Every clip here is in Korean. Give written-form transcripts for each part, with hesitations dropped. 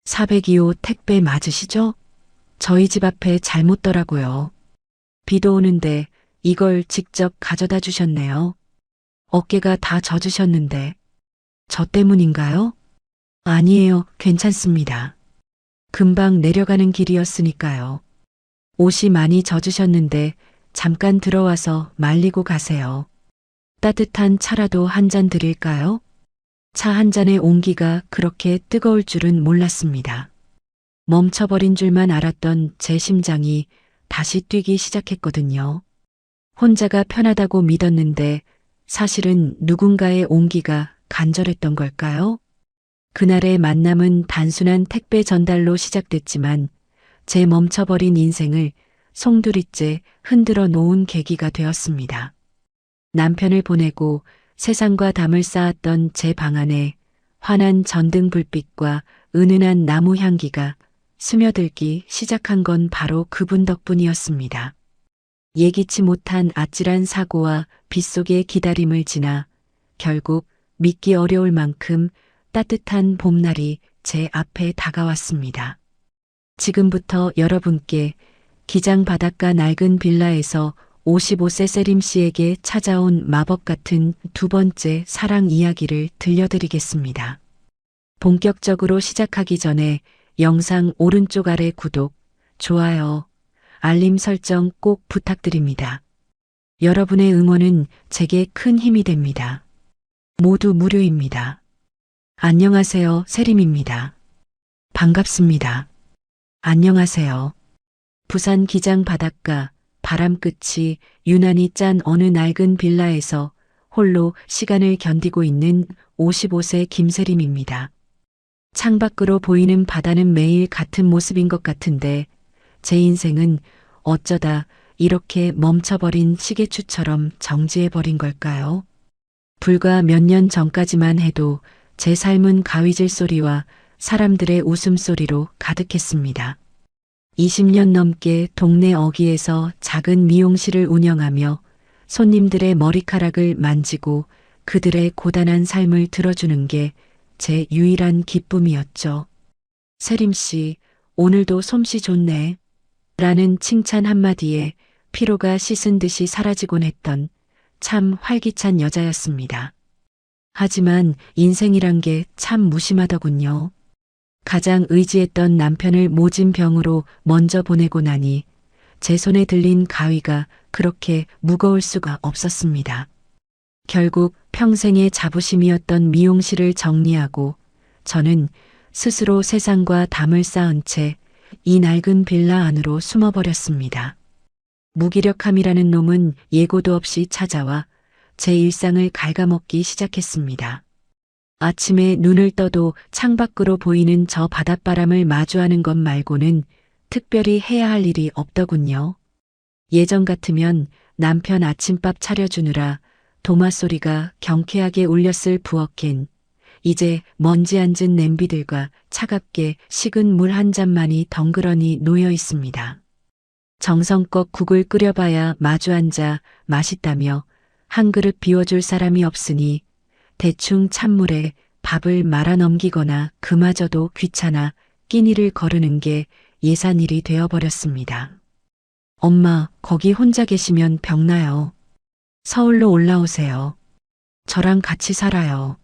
402호 택배 맞으시죠? 저희 집 앞에 잘못 더라고요. 비도 오는데 이걸 직접 가져다 주셨네요. 어깨가 다 젖으셨는데 저 때문인가요? 아니에요. 괜찮습니다. 금방 내려가는 길이었으니까요. 옷이 많이 젖으셨는데 잠깐 들어와서 말리고 가세요. 따뜻한 차라도 한 잔 드릴까요? 차 한 잔의 온기가 그렇게 뜨거울 줄은 몰랐습니다. 멈춰버린 줄만 알았던 제 심장이 다시 뛰기 시작했거든요. 혼자가 편하다고 믿었는데 사실은 누군가의 온기가 간절했던 걸까요? 그날의 만남은 단순한 택배 전달로 시작됐지만 제 멈춰버린 인생을 송두리째 흔들어 놓은 계기가 되었습니다. 남편을 보내고 세상과 담을 쌓았던 제 방 안에 환한 전등 불빛과 은은한 나무 향기가 스며들기 시작한 건 바로 그분 덕분이었습니다. 예기치 못한 아찔한 사고와 빗속의 기다림을 지나 결국 믿기 어려울 만큼 따뜻한 봄날이 제 앞에 다가왔습니다. 지금부터 여러분께 기장 바닷가 낡은 빌라에서 55세 세림 씨에게 찾아온 마법 같은 두 번째 사랑 이야기를 들려드리겠습니다. 본격적으로 시작하기 전에 영상 오른쪽 아래 구독, 좋아요, 알림 설정 꼭 부탁드립니다. 여러분의 응원은 제게 큰 힘이 됩니다. 모두 무료입니다. 안녕하세요, 세림입니다. 반갑습니다. 안녕하세요. 부산 기장 바닷가 바람끝이 유난히 짠 어느 낡은 빌라에서 홀로 시간을 견디고 있는 55세 김세림입니다. 창밖으로 보이는 바다는 매일 같은 모습인 것 같은데 제 인생은 어쩌다 이렇게 멈춰버린 시계추처럼 정지해버린 걸까요? 불과 몇 년 전까지만 해도 제 삶은 가위질 소리와 사람들의 웃음소리로 가득했습니다. 20년 넘게 동네 어귀에서 작은 미용실을 운영하며 손님들의 머리카락을 만지고 그들의 고단한 삶을 들어주는 게 제 유일한 기쁨이었죠. 세림 씨, 오늘도 솜씨 좋네. 라는 칭찬 한마디에 피로가 씻은 듯이 사라지곤 했던 참 활기찬 여자였습니다. 하지만 인생이란 게 참 무심하더군요. 가장 의지했던 남편을 모진 병으로 먼저 보내고 나니 제 손에 들린 가위가 그렇게 무거울 수가 없었습니다. 결국 평생의 자부심이었던 미용실을 정리하고 저는 스스로 세상과 담을 쌓은 채 이 낡은 빌라 안으로 숨어버렸습니다. 무기력함이라는 놈은 예고도 없이 찾아와 제 일상을 갉아먹기 시작했습니다. 아침에 눈을 떠도 창밖으로 보이는 저 바닷바람을 마주하는 것 말고는 특별히 해야 할 일이 없더군요. 예전 같으면 남편 아침밥 차려주느라 도마 소리가 경쾌하게 울렸을 부엌엔 이제 먼지 앉은 냄비들과 차갑게 식은 물 한 잔만이 덩그러니 놓여 있습니다. 정성껏 국을 끓여봐야 마주 앉아 맛있다며 한 그릇 비워줄 사람이 없으니 대충 찬물에 밥을 말아 넘기거나 그마저도 귀찮아 끼니를 거르는 게 예산일이 되어버렸습니다. 엄마, 거기 혼자 계시면 병나요. 서울로 올라오세요. 저랑 같이 살아요.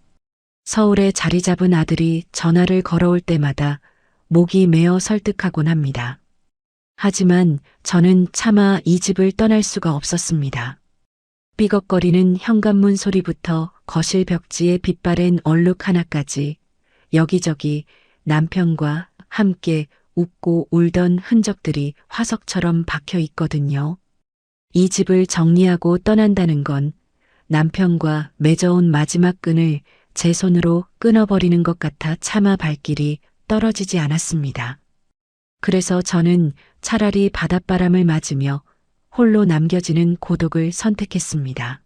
서울에 자리 잡은 아들이 전화를 걸어올 때마다 목이 메어 설득하곤 합니다. 하지만 저는 차마 이 집을 떠날 수가 없었습니다. 삐걱거리는 현관문 소리부터 거실 벽지에 빛바랜 얼룩 하나까지 여기저기 남편과 함께 웃고 울던 흔적들이 화석처럼 박혀 있거든요. 이 집을 정리하고 떠난다는 건 남편과 맺어온 마지막 끈을 제 손으로 끊어버리는 것 같아 차마 발길이 떨어지지 않았습니다. 그래서 저는 차라리 바닷바람을 맞으며 홀로 남겨지는 고독을 선택했습니다.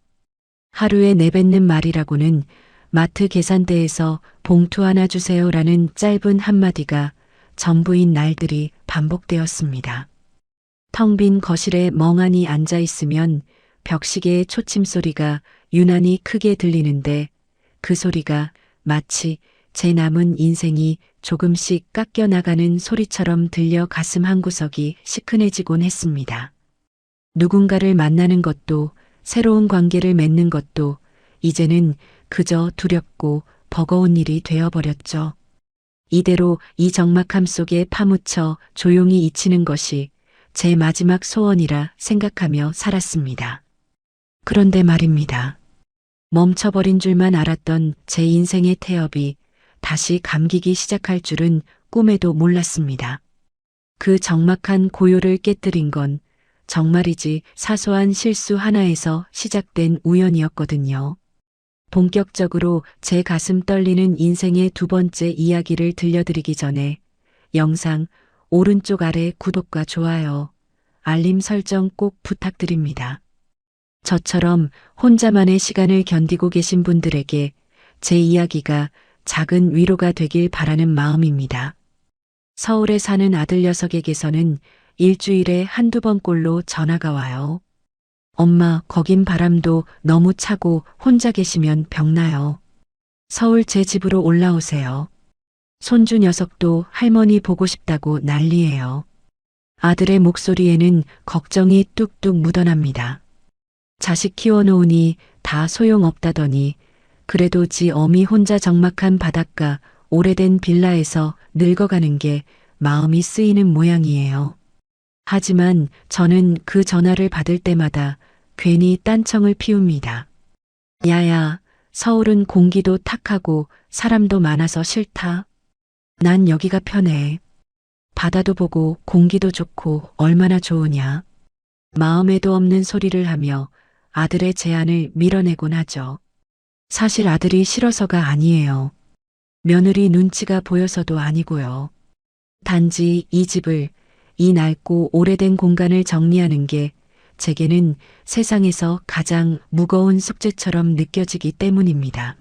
하루에 내뱉는 말이라고는 마트 계산대에서 봉투 하나 주세요라는 짧은 한마디가 전부인 날들이 반복되었습니다. 텅 빈 거실에 멍하니 앉아 있으면 벽시계의 초침 소리가 유난히 크게 들리는데 그 소리가 마치 제 남은 인생이 조금씩 깎여나가는 소리처럼 들려 가슴 한구석이 시큰해지곤 했습니다. 누군가를 만나는 것도 새로운 관계를 맺는 것도 이제는 그저 두렵고 버거운 일이 되어버렸죠. 이대로 이 적막함 속에 파묻혀 조용히 잊히는 것이 제 마지막 소원이라 생각하며 살았습니다. 그런데 말입니다. 멈춰버린 줄만 알았던 제 인생의 태엽이 다시 감기기 시작할 줄은 꿈에도 몰랐습니다. 그 적막한 고요를 깨뜨린 건 정말이지 사소한 실수 하나에서 시작된 우연이었거든요. 본격적으로 제 가슴 떨리는 인생의 두 번째 이야기를 들려드리기 전에 영상 오른쪽 아래 구독과 좋아요, 알림 설정 꼭 부탁드립니다. 저처럼 혼자만의 시간을 견디고 계신 분들에게 제 이야기가 작은 위로가 되길 바라는 마음입니다. 서울에 사는 아들 녀석에게서는 일주일에 한두 번꼴로 전화가 와요. 엄마, 거긴 바람도 너무 차고 혼자 계시면 병나요. 서울 제 집으로 올라오세요. 손주 녀석도 할머니 보고 싶다고 난리예요. 아들의 목소리에는 걱정이 뚝뚝 묻어납니다. 자식 키워놓으니 다 소용없다더니 그래도 지 어미 혼자 적막한 바닷가 오래된 빌라에서 늙어가는 게 마음이 쓰이는 모양이에요. 하지만 저는 그 전화를 받을 때마다 괜히 딴청을 피웁니다. 야야, 서울은 공기도 탁하고 사람도 많아서 싫다. 난 여기가 편해. 바다도 보고 공기도 좋고 얼마나 좋으냐. 마음에도 없는 소리를 하며 아들의 제안을 밀어내곤 하죠. 사실 아들이 싫어서가 아니에요. 며느리 눈치가 보여서도 아니고요. 단지 이 집을, 이 낡고 오래된 공간을 정리하는 게 제게는 세상에서 가장 무거운 숙제처럼 느껴지기 때문입니다.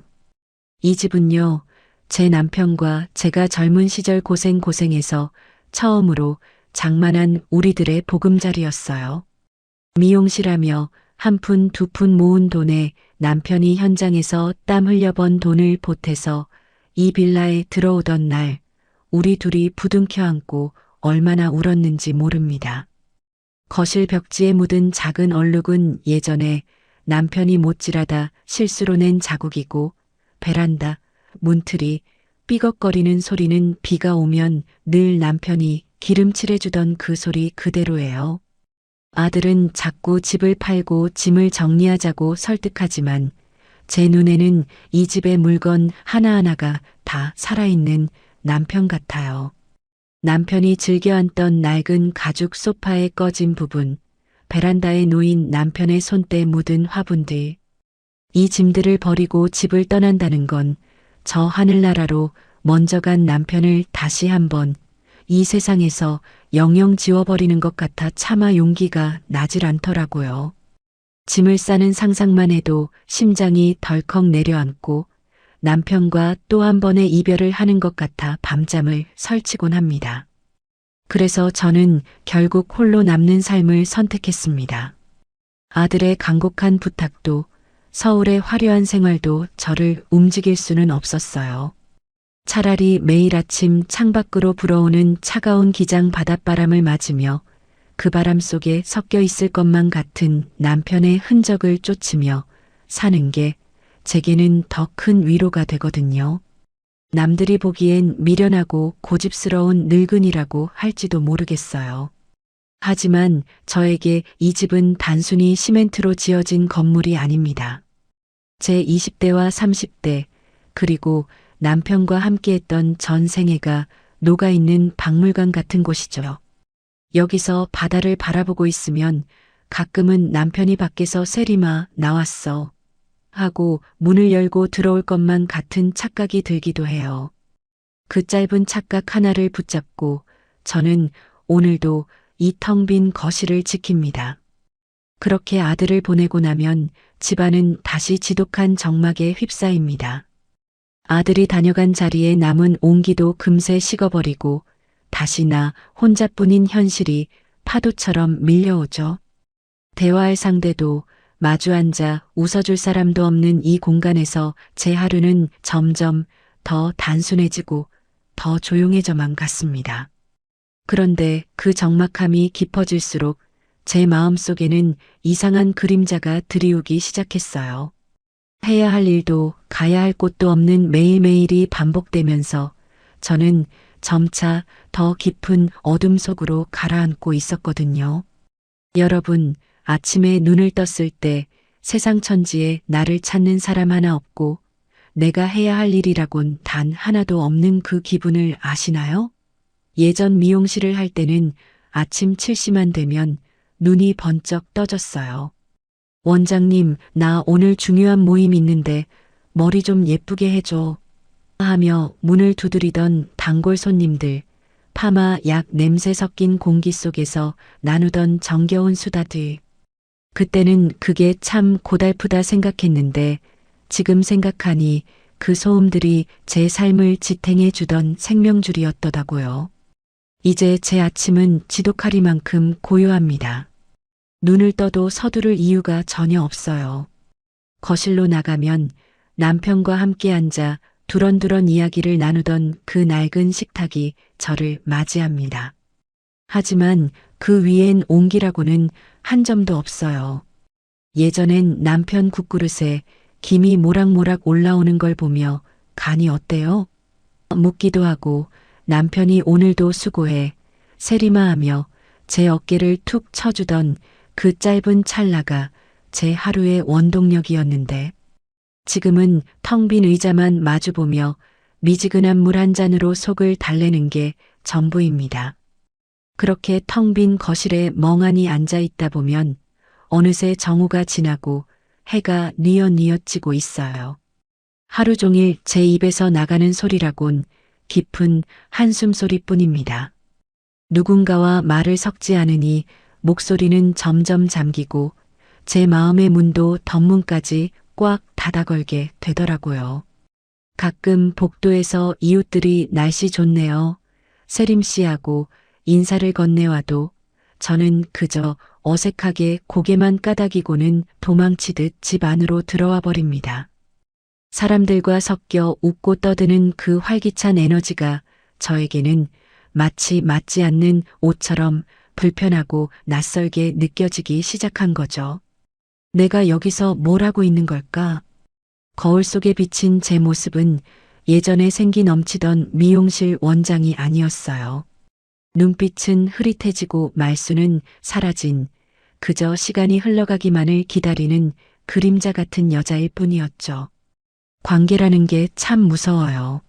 이 집은요, 제 남편과 제가 젊은 시절 고생해서 처음으로 장만한 우리들의 보금자리였어요. 미용실하며 한 푼 두 푼 모은 돈에 남편이 현장에서 땀 흘려 번 돈을 보태서 이 빌라에 들어오던 날 우리 둘이 부둥켜 안고 얼마나 울었는지 모릅니다. 거실 벽지에 묻은 작은 얼룩은 예전에 남편이 못질하다 실수로 낸 자국이고 베란다, 문틀이 삐걱거리는 소리는 비가 오면 늘 남편이 기름칠해주던 그 소리 그대로예요. 아들은 자꾸 집을 팔고 짐을 정리하자고 설득하지만 제 눈에는 이 집의 물건 하나하나가 다 살아있는 남편 같아요. 남편이 즐겨 앉던 낡은 가죽 소파의 꺼진 부분, 베란다에 놓인 남편의 손때 묻은 화분들. 이 짐들을 버리고 집을 떠난다는 건 저 하늘나라로 먼저 간 남편을 다시 한번 이 세상에서 영영 지워버리는 것 같아 차마 용기가 나질 않더라고요. 짐을 싸는 상상만 해도 심장이 덜컥 내려앉고 남편과 또 한 번의 이별을 하는 것 같아 밤잠을 설치곤 합니다. 그래서 저는 결국 홀로 남는 삶을 선택했습니다. 아들의 간곡한 부탁도 서울의 화려한 생활도 저를 움직일 수는 없었어요. 차라리 매일 아침 창밖으로 불어오는 차가운 기장 바닷바람을 맞으며 그 바람 속에 섞여 있을 것만 같은 남편의 흔적을 쫓으며 사는 게 제게는 더 큰 위로가 되거든요. 남들이 보기엔 미련하고 고집스러운 늙은이라고 할지도 모르겠어요. 하지만 저에게 이 집은 단순히 시멘트로 지어진 건물이 아닙니다. 제 20대와 30대 그리고 남편과 함께했던 전 생애가 녹아있는 박물관 같은 곳이죠. 여기서 바다를 바라보고 있으면 가끔은 남편이 밖에서 세리마 나왔어 하고 문을 열고 들어올 것만 같은 착각이 들기도 해요. 그 짧은 착각 하나를 붙잡고 저는 오늘도 이 텅 빈 거실을 지킵니다. 그렇게 아들을 보내고 나면 집안은 다시 지독한 적막에 휩싸입니다. 아들이 다녀간 자리에 남은 온기도 금세 식어버리고 다시 나 혼자뿐인 현실이 파도처럼 밀려오죠. 대화할 상대도 마주 앉아 웃어줄 사람도 없는 이 공간에서 제 하루는 점점 더 단순해지고 더 조용해져만 갔습니다. 그런데 그 적막함이 깊어질수록 제 마음속에는 이상한 그림자가 드리우기 시작했어요. 해야 할 일도 가야 할 곳도 없는 매일매일이 반복되면서 저는 점차 더 깊은 어둠 속으로 가라앉고 있었거든요. 여러분, 아침에 눈을 떴을 때 세상 천지에 나를 찾는 사람 하나 없고 내가 해야 할 일이라곤 단 하나도 없는 그 기분을 아시나요? 예전 미용실을 할 때는 아침 7시만 되면 눈이 번쩍 떠졌어요. 원장님, 나 오늘 중요한 모임 있는데 머리 좀 예쁘게 해줘. 하며 문을 두드리던 단골 손님들, 파마 약 냄새 섞인 공기 속에서 나누던 정겨운 수다들. 그때는 그게 참 고달프다 생각했는데 지금 생각하니 그 소음들이 제 삶을 지탱해 주던 생명줄이었더라고요. 이제 제 아침은 지독하리만큼 고요합니다. 눈을 떠도 서두를 이유가 전혀 없어요. 거실로 나가면 남편과 함께 앉아 두런두런 이야기를 나누던 그 낡은 식탁이 저를 맞이합니다. 하지만 그 위엔 온기라고는 한 점도 없어요. 예전엔 남편 국그릇에 김이 모락모락 올라오는 걸 보며 간이 어때요? 묻기도 하고 남편이 오늘도 수고해 세리마하며 제 어깨를 툭 쳐주던 그 짧은 찰나가 제 하루의 원동력이었는데 지금은 텅 빈 의자만 마주보며 미지근한 물 한 잔으로 속을 달래는 게 전부입니다. 그렇게 텅 빈 거실에 멍하니 앉아 있다 보면 어느새 정오가 지나고 해가 뉘엿뉘엿 지고 있어요. 하루 종일 제 입에서 나가는 소리라곤 깊은 한숨 소리뿐입니다. 누군가와 말을 섞지 않으니 목소리는 점점 잠기고 제 마음의 문도 덧문까지 꽉 닫아걸게 되더라고요. 가끔 복도에서 이웃들이 날씨 좋네요. 세림씨하고 인사를 건네와도 저는 그저 어색하게 고개만 까닥이고는 도망치듯 집 안으로 들어와 버립니다. 사람들과 섞여 웃고 떠드는 그 활기찬 에너지가 저에게는 마치 맞지 않는 옷처럼 불편하고 낯설게 느껴지기 시작한 거죠. 내가 여기서 뭘 하고 있는 걸까? 거울 속에 비친 제 모습은 예전에 생기 넘치던 미용실 원장이 아니었어요. 눈빛은 흐릿해지고 말수는 사라진 그저 시간이 흘러가기만을 기다리는 그림자 같은 여자일 뿐이었죠. 관계라는 게 참 무서워요.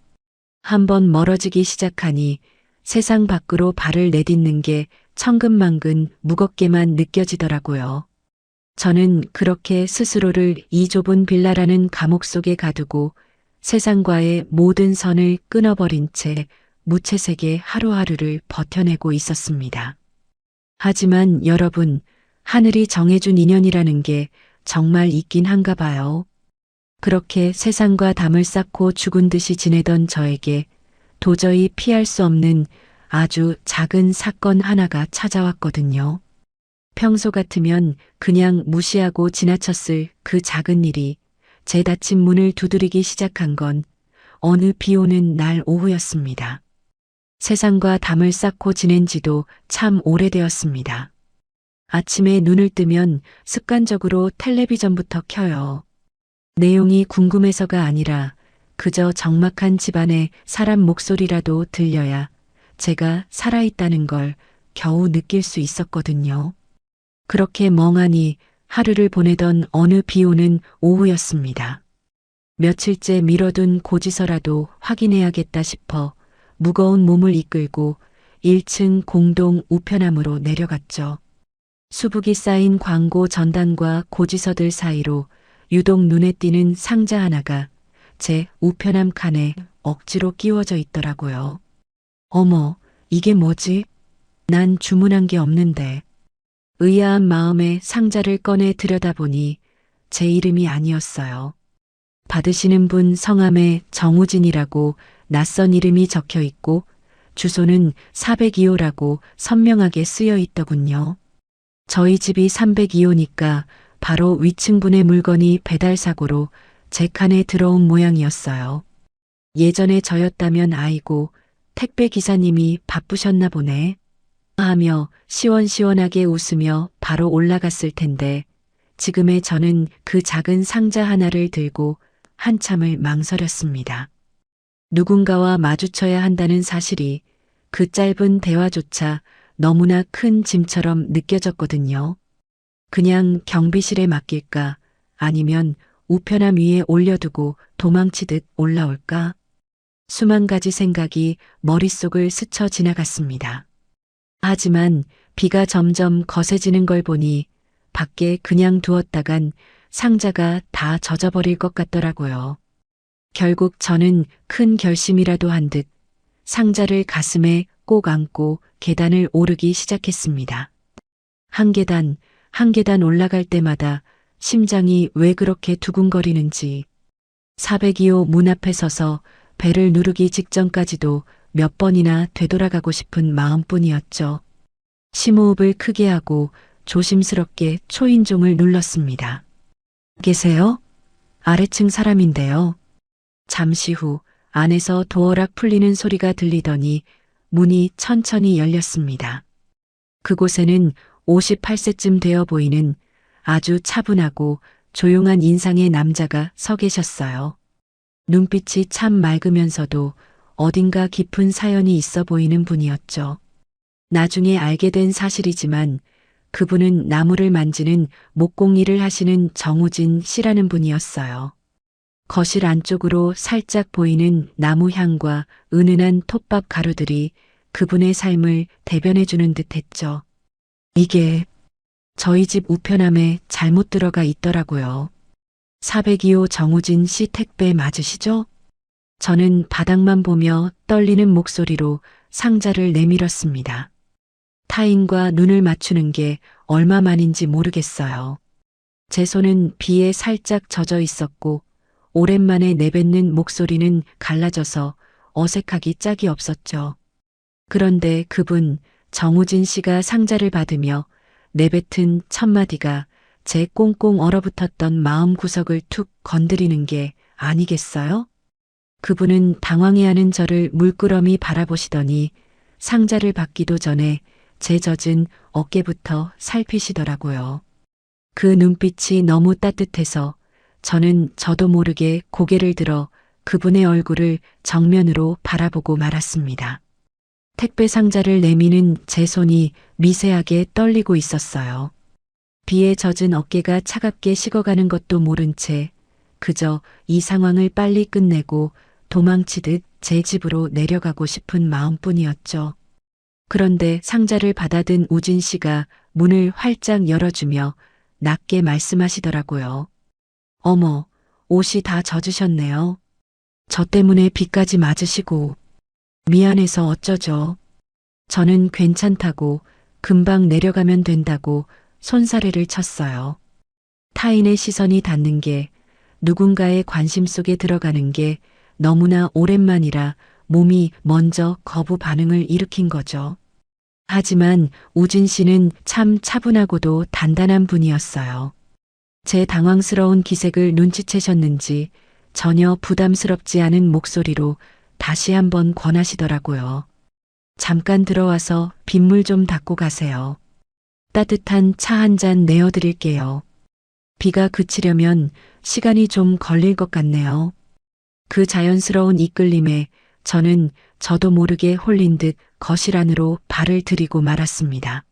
한번 멀어지기 시작하니 세상 밖으로 발을 내딛는 게 천근만근 무겁게만 느껴지더라고요. 저는 그렇게 스스로를 이 좁은 빌라라는 감옥 속에 가두고 세상과의 모든 선을 끊어버린 채 무채색의 하루하루를 버텨내고 있었습니다. 하지만 여러분, 하늘이 정해준 인연이라는 게 정말 있긴 한가 봐요. 그렇게 세상과 담을 쌓고 죽은 듯이 지내던 저에게 도저히 피할 수 없는 아주 작은 사건 하나가 찾아왔거든요. 평소 같으면 그냥 무시하고 지나쳤을 그 작은 일이 제 닫힌 문을 두드리기 시작한 건 어느 비 오는 날 오후였습니다. 세상과 담을 쌓고 지낸 지도 참 오래되었습니다. 아침에 눈을 뜨면 습관적으로 텔레비전부터 켜요. 내용이 궁금해서가 아니라 그저 적막한 집안의 사람 목소리라도 들려야 제가 살아있다는 걸 겨우 느낄 수 있었거든요. 그렇게 멍하니 하루를 보내던 어느 비 오는 오후였습니다. 며칠째 미뤄둔 고지서라도 확인해야겠다 싶어 무거운 몸을 이끌고 1층 공동 우편함으로 내려갔죠. 수북이 쌓인 광고 전단과 고지서들 사이로 유독 눈에 띄는 상자 하나가 제 우편함 칸에 억지로 끼워져 있더라고요. 어머, 이게 뭐지? 난 주문한 게 없는데. 의아한 마음에 상자를 꺼내 들여다보니 제 이름이 아니었어요. 받으시는 분 성함에 정우진이라고 낯선 이름이 적혀 있고 주소는 402호라고 선명하게 쓰여 있더군요. 저희 집이 302호니까 바로 위층분의 물건이 배달 사고로 제 칸에 들어온 모양이었어요. 예전에 저였다면 아이고, 택배 기사님이 바쁘셨나 보네. 하며 시원시원하게 웃으며 바로 올라갔을 텐데 지금의 저는 그 작은 상자 하나를 들고 한참을 망설였습니다. 누군가와 마주쳐야 한다는 사실이 그 짧은 대화조차 너무나 큰 짐처럼 느껴졌거든요. 그냥 경비실에 맡길까 아니면 우편함 위에 올려두고 도망치듯 올라올까? 수만 가지 생각이 머릿속을 스쳐 지나갔습니다. 하지만 비가 점점 거세지는 걸 보니 밖에 그냥 두었다간 상자가 다 젖어버릴 것 같더라고요. 결국 저는 큰 결심이라도 한 듯 상자를 가슴에 꼭 안고 계단을 오르기 시작했습니다. 한 계단, 한 계단 올라갈 때마다 심장이 왜 그렇게 두근거리는지 402호 문 앞에 서서 배를 누르기 직전까지도 몇 번이나 되돌아가고 싶은 마음뿐이었죠. 심호흡을 크게 하고 조심스럽게 초인종을 눌렀습니다. 계세요? 아래층 사람인데요. 잠시 후 안에서 도어락 풀리는 소리가 들리더니 문이 천천히 열렸습니다. 그곳에는 58세쯤 되어 보이는 아주 차분하고 조용한 인상의 남자가 서 계셨어요. 눈빛이 참 맑으면서도 어딘가 깊은 사연이 있어 보이는 분이었죠. 나중에 알게 된 사실이지만 그분은 나무를 만지는 목공일을 하시는 정우진 씨라는 분이었어요. 거실 안쪽으로 살짝 보이는 나무 향과 은은한 톱밥 가루들이 그분의 삶을 대변해주는 듯 했죠. 이게 저희 집 우편함에 잘못 들어가 있더라고요. 402호 정우진 씨 택배 맞으시죠? 저는 바닥만 보며 떨리는 목소리로 상자를 내밀었습니다. 타인과 눈을 맞추는 게 얼마만인지 모르겠어요. 제 손은 비에 살짝 젖어 있었고 오랜만에 내뱉는 목소리는 갈라져서 어색하기 짝이 없었죠. 그런데 그분 정우진 씨가 상자를 받으며 내뱉은 첫마디가 제 꽁꽁 얼어붙었던 마음 구석을 툭 건드리는 게 아니겠어요? 그분은 당황해하는 저를 물끄러미 바라보시더니 상자를 받기도 전에 제 젖은 어깨부터 살피시더라고요. 그 눈빛이 너무 따뜻해서 저는 저도 모르게 고개를 들어 그분의 얼굴을 정면으로 바라보고 말았습니다. 택배 상자를 내미는 제 손이 미세하게 떨리고 있었어요. 비에 젖은 어깨가 차갑게 식어가는 것도 모른 채 그저 이 상황을 빨리 끝내고 도망치듯 제 집으로 내려가고 싶은 마음뿐이었죠. 그런데 상자를 받아든 우진 씨가 문을 활짝 열어주며 낮게 말씀하시더라고요. 어머, 옷이 다 젖으셨네요. 저 때문에 비까지 맞으시고 미안해서 어쩌죠. 저는 괜찮다고 금방 내려가면 된다고 손사래를 쳤어요. 타인의 시선이 닿는 게 누군가의 관심 속에 들어가는 게 너무나 오랜만이라 몸이 먼저 거부 반응을 일으킨 거죠. 하지만 우진 씨는 참 차분하고도 단단한 분이었어요. 제 당황스러운 기색을 눈치채셨는지 전혀 부담스럽지 않은 목소리로 다시 한번 권하시더라고요. 잠깐 들어와서 빗물 좀 닦고 가세요. 따뜻한 차 한 잔 내어드릴게요. 비가 그치려면 시간이 좀 걸릴 것 같네요. 그 자연스러운 이끌림에 저는 저도 모르게 홀린 듯 거실 안으로 발을 들이고 말았습니다.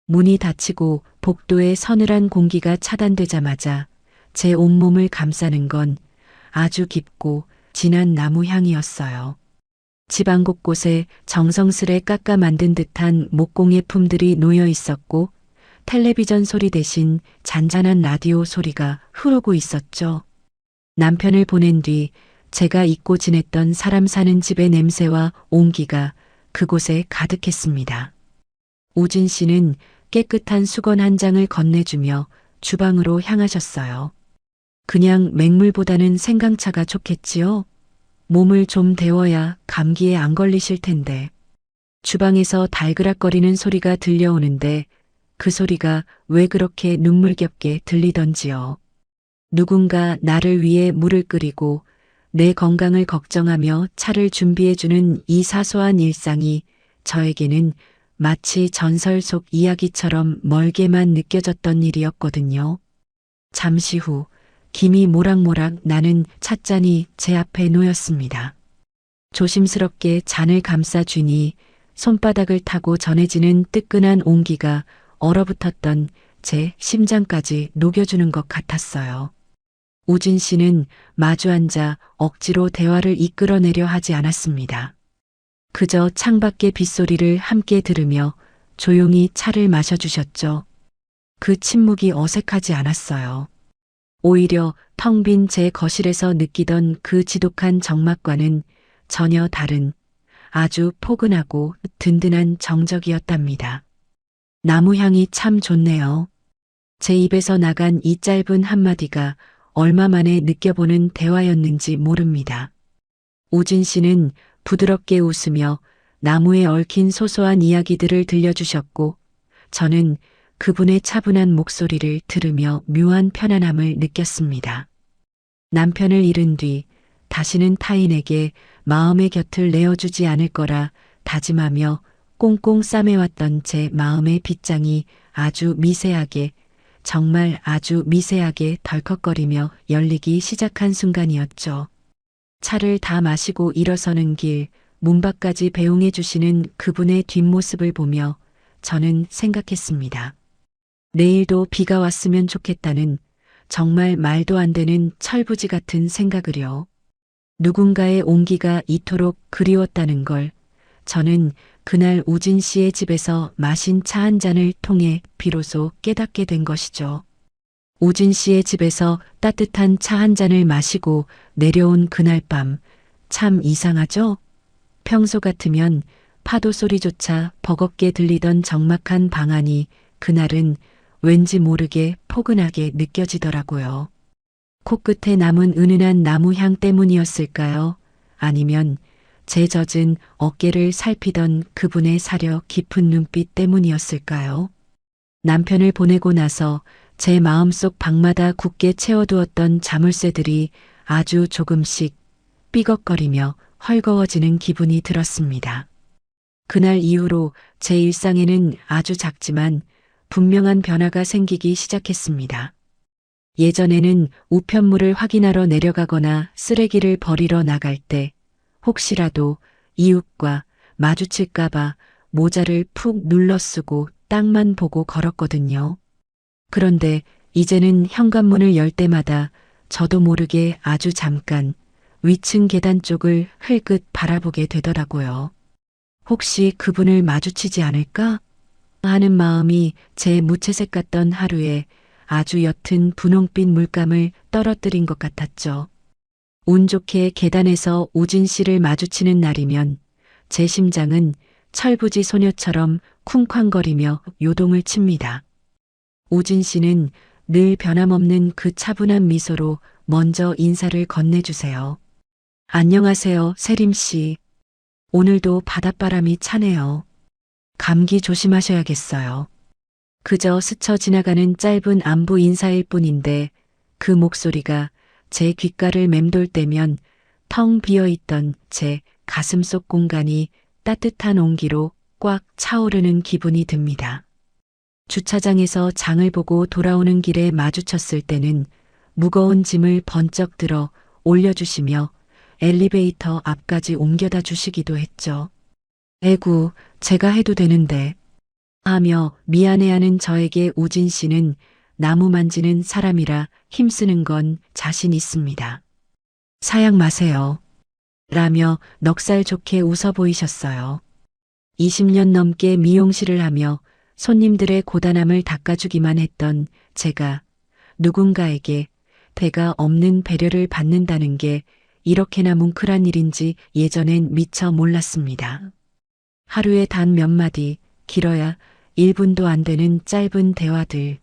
문이 닫히고 복도의 서늘한 공기가 차단되자마자 제 온몸을 감싸는 건 아주 깊고 진한 나무 향이었어요. 집안 곳곳에 정성스레 깎아 만든 듯한 목공예품들이 놓여 있었고 텔레비전 소리 대신 잔잔한 라디오 소리가 흐르고 있었죠. 남편을 보낸 뒤 제가 잊고 지냈던 사람 사는 집의 냄새와 온기가 그곳에 가득했습니다. 우진 씨는 깨끗한 수건 한 장을 건네주며 주방으로 향하셨어요. 그냥 맹물보다는 생강차가 좋겠지요? 몸을 좀 데워야 감기에 안 걸리실 텐데. 주방에서 달그락거리는 소리가 들려오는데 그 소리가 왜 그렇게 눈물겹게 들리던지요. 누군가 나를 위해 물을 끓이고 내 건강을 걱정하며 차를 준비해주는 이 사소한 일상이 저에게는 마치 전설 속 이야기처럼 멀게만 느껴졌던 일이었거든요. 잠시 후 김이 모락모락 나는 찻잔이 제 앞에 놓였습니다. 조심스럽게 잔을 감싸주니 손바닥을 타고 전해지는 뜨끈한 온기가 얼어붙었던 제 심장까지 녹여주는 것 같았어요. 우진 씨는 마주 앉아 억지로 대화를 이끌어내려 하지 않았습니다. 그저 창밖의 빗소리를 함께 들으며 조용히 차를 마셔주셨죠. 그 침묵이 어색하지 않았어요. 오히려 텅 빈 제 거실에서 느끼던 그 지독한 적막과는 전혀 다른 아주 포근하고 든든한 정적이었답니다. 나무 향이 참 좋네요. 제 입에서 나간 이 짧은 한마디가 얼마 만에 느껴보는 대화였는지 모릅니다. 우진 씨는 부드럽게 웃으며 나무에 얽힌 소소한 이야기들을 들려주셨고, 저는 그분의 차분한 목소리를 들으며 묘한 편안함을 느꼈습니다. 남편을 잃은 뒤 다시는 타인에게 마음의 곁을 내어주지 않을 거라 다짐하며 꽁꽁 싸매왔던 제 마음의 빗장이 아주 미세하게, 정말 아주 미세하게 덜컥거리며 열리기 시작한 순간이었죠. 차를 다 마시고 일어서는 길, 문 밖까지 배웅해 주시는 그분의 뒷모습을 보며 저는 생각했습니다. 내일도 비가 왔으면 좋겠다는 정말 말도 안 되는 철부지 같은 생각을요. 누군가의 온기가 이토록 그리웠다는 걸 저는 그날 우진 씨의 집에서 마신 차 한 잔을 통해 비로소 깨닫게 된 것이죠. 우진 씨의 집에서 따뜻한 차 한 잔을 마시고 내려온 그날 밤, 참 이상하죠? 평소 같으면 파도 소리조차 버겁게 들리던 적막한 방 안이 그날은 왠지 모르게 포근하게 느껴지더라고요. 코끝에 남은 은은한 나무 향 때문이었을까요? 아니면 제 젖은 어깨를 살피던 그분의 사려 깊은 눈빛 때문이었을까요? 남편을 보내고 나서 제 마음속 방마다 굳게 채워두었던 자물쇠들이 아주 조금씩 삐걱거리며 헐거워지는 기분이 들었습니다. 그날 이후로 제 일상에는 아주 작지만 분명한 변화가 생기기 시작했습니다. 예전에는 우편물을 확인하러 내려가거나 쓰레기를 버리러 나갈 때 혹시라도 이웃과 마주칠까봐 모자를 푹 눌러 쓰고 땅만 보고 걸었거든요. 그런데 이제는 현관문을 열 때마다 저도 모르게 아주 잠깐 위층 계단 쪽을 흘끗 바라보게 되더라고요. 혹시 그분을 마주치지 않을까 하는 마음이 제 무채색 같던 하루에 아주 옅은 분홍빛 물감을 떨어뜨린 것 같았죠. 운 좋게 계단에서 우진 씨를 마주치는 날이면 제 심장은 철부지 소녀처럼 쿵쾅거리며 요동을 칩니다. 우진 씨는 늘 변함없는 그 차분한 미소로 먼저 인사를 건네주세요. 안녕하세요, 세림 씨. 오늘도 바닷바람이 차네요. 감기 조심하셔야겠어요. 그저 스쳐 지나가는 짧은 안부 인사일 뿐인데 그 목소리가 제 귓가를 맴돌 때면 텅 비어있던 제 가슴속 공간이 따뜻한 온기로 꽉 차오르는 기분이 듭니다. 주차장에서 장을 보고 돌아오는 길에 마주쳤을 때는 무거운 짐을 번쩍 들어 올려주시며 엘리베이터 앞까지 옮겨다 주시기도 했죠. 에구, 제가 해도 되는데 하며 미안해하는 저에게 우진 씨는 나무 만지는 사람이라 힘쓰는 건 자신 있습니다. 사양 마세요. 라며 넉살 좋게 웃어 보이셨어요. 20년 넘게 미용실을 하며 손님들의 고단함을 닦아주기만 했던 제가 누군가에게 대가 없는 배려를 받는다는 게 이렇게나 뭉클한 일인지 예전엔 미처 몰랐습니다. 하루에 단 몇 마디, 길어야 1분도 안 되는 짧은 대화들.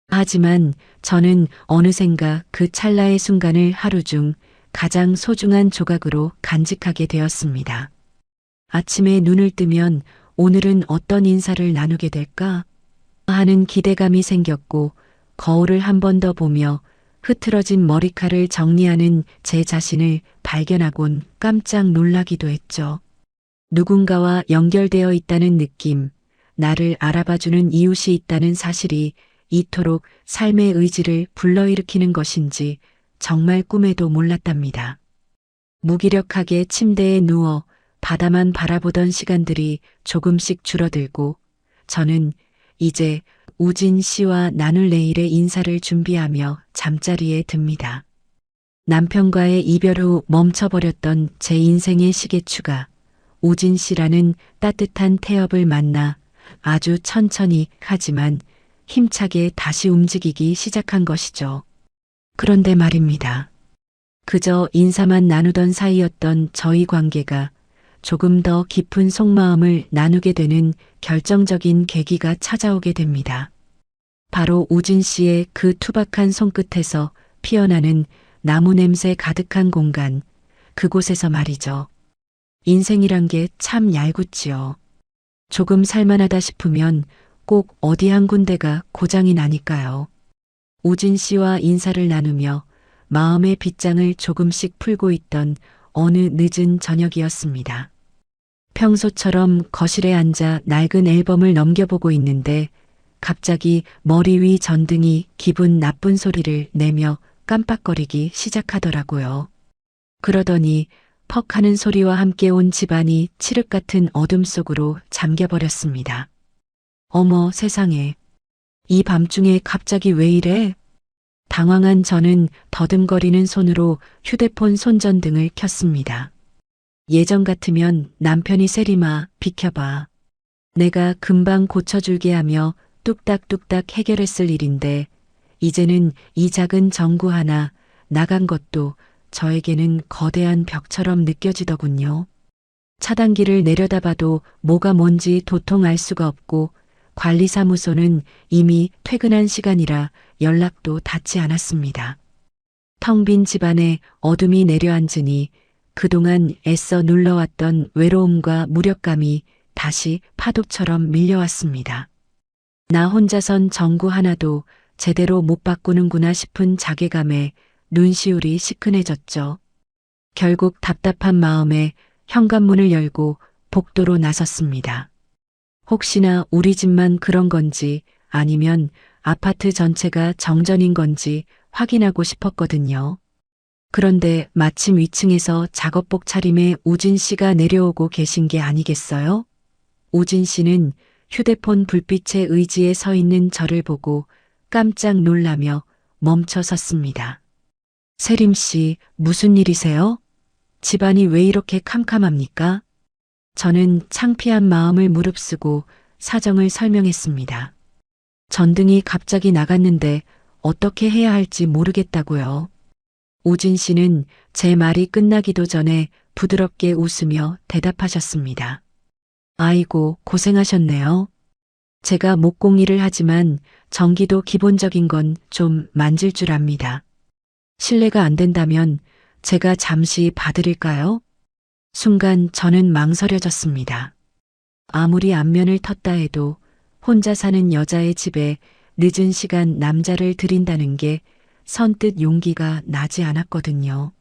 하지만 저는 어느샌가 그 찰나의 순간을 하루 중 가장 소중한 조각으로 간직하게 되었습니다. 아침에 눈을 뜨면 오늘은 어떤 인사를 나누게 될까 하는 기대감이 생겼고 거울을 한 번 더 보며 흐트러진 머리칼을 정리하는 제 자신을 발견하곤 깜짝 놀라기도 했죠. 누군가와 연결되어 있다는 느낌, 나를 알아봐주는 이웃이 있다는 사실이 이토록 삶의 의지를 불러일으키는 것인지 정말 꿈에도 몰랐답니다. 무기력하게 침대에 누워 바다만 바라보던 시간들이 조금씩 줄어들고 저는 이제 우진 씨와 나눌 내일의 인사를 준비하며 잠자리에 듭니다. 남편과의 이별 후 멈춰버렸던 제 인생의 시계추가 우진 씨라는 따뜻한 태엽을 만나 아주 천천히 하지만 힘차게 다시 움직이기 시작한 것이죠. 그런데 말입니다. 그저 인사만 나누던 사이였던 저희 관계가 조금 더 깊은 속마음을 나누게 되는 결정적인 계기가 찾아오게 됩니다. 바로 우진 씨의 그 투박한 손끝에서 피어나는 나무 냄새 가득한 공간, 그곳에서 말이죠. 인생이란 게 참 얄궂지요. 조금 살만하다 싶으면 꼭 어디 한 군데가 고장이 나니까요. 우진 씨와 인사를 나누며 마음의 빗장을 조금씩 풀고 있던 어느 늦은 저녁이었습니다. 평소처럼 거실에 앉아 낡은 앨범을 넘겨보고 있는데 갑자기 머리 위 전등이 기분 나쁜 소리를 내며 깜빡거리기 시작하더라고요. 그러더니 퍽 하는 소리와 함께 온 집안이 칠흑 같은 어둠 속으로 잠겨버렸습니다. 어머 세상에, 이 밤중에 갑자기 왜 이래? 당황한 저는 더듬거리는 손으로 휴대폰 손전등을 켰습니다. 예전 같으면 남편이 세리마 비켜봐. 내가 금방 고쳐줄게 하며 뚝딱뚝딱 해결했을 일인데 이제는 이 작은 전구 하나 나간 것도 저에게는 거대한 벽처럼 느껴지더군요. 차단기를 내려다봐도 뭐가 뭔지 도통 알 수가 없고 관리사무소는 이미 퇴근한 시간이라 연락도 닿지 않았습니다. 텅 빈 집안에 어둠이 내려앉으니 그동안 애써 눌러왔던 외로움과 무력감이 다시 파도처럼 밀려왔습니다. 나 혼자선 전구 하나도 제대로 못 바꾸는구나 싶은 자괴감에 눈시울이 시큰해졌죠. 결국 답답한 마음에 현관문을 열고 복도로 나섰습니다. 혹시나 우리 집만 그런 건지 아니면 아파트 전체가 정전인 건지 확인하고 싶었거든요. 그런데 마침 위층에서 작업복 차림의 우진 씨가 내려오고 계신 게 아니겠어요? 우진 씨는 휴대폰 불빛에 의지에 서 있는 저를 보고 깜짝 놀라며 멈춰 섰습니다. 세림 씨, 무슨 일이세요? 집안이 왜 이렇게 캄캄합니까? 저는 창피한 마음을 무릅쓰고 사정을 설명했습니다. 전등이 갑자기 나갔는데 어떻게 해야 할지 모르겠다고요. 우진 씨는 제 말이 끝나기도 전에 부드럽게 웃으며 대답하셨습니다. 아이고, 고생하셨네요. 제가 목공일을 하지만 전기도 기본적인 건 좀 만질 줄 압니다. 실례가 안 된다면 제가 잠시 봐드릴까요? 순간 저는 망설여졌습니다. 아무리 안면을 텄다 해도 혼자 사는 여자의 집에 늦은 시간 남자를 들인다는 게 선뜻 용기가 나지 않았거든요.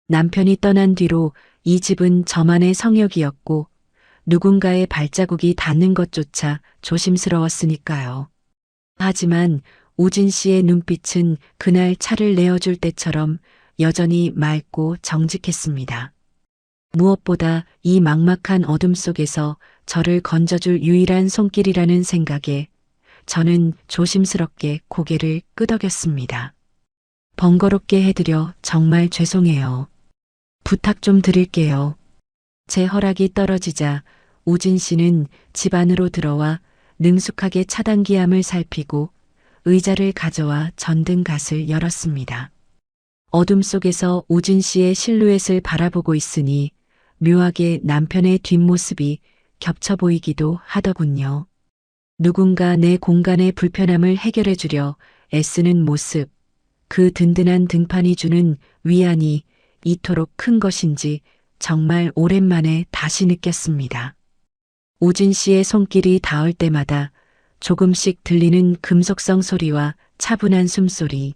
남편이 떠난 뒤로 이 집은 저만의 성역이었고 누군가의 발자국이 닿는 것조차 조심스러웠으니까요. 하지만 우진 씨의 눈빛은 그날 차를 내어줄 때처럼 여전히 맑고 정직했습니다. 무엇보다 이 막막한 어둠 속에서 저를 건져줄 유일한 손길이라는 생각에 저는 조심스럽게 고개를 끄덕였습니다. 번거롭게 해드려 정말 죄송해요. 부탁 좀 드릴게요. 제 허락이 떨어지자 우진 씨는 집 안으로 들어와 능숙하게 차단기함을 살피고 의자를 가져와 전등갓을 열었습니다. 어둠 속에서 우진 씨의 실루엣을 바라보고 있으니 묘하게 남편의 뒷모습이 겹쳐 보이기도 하더군요. 누군가 내 공간의 불편함을 해결해 주려 애쓰는 모습, 그 든든한 등판이 주는 위안이 이토록 큰 것인지 정말 오랜만에 다시 느꼈습니다. 우진 씨의 손길이 닿을 때마다 조금씩 들리는 금속성 소리와 차분한 숨소리,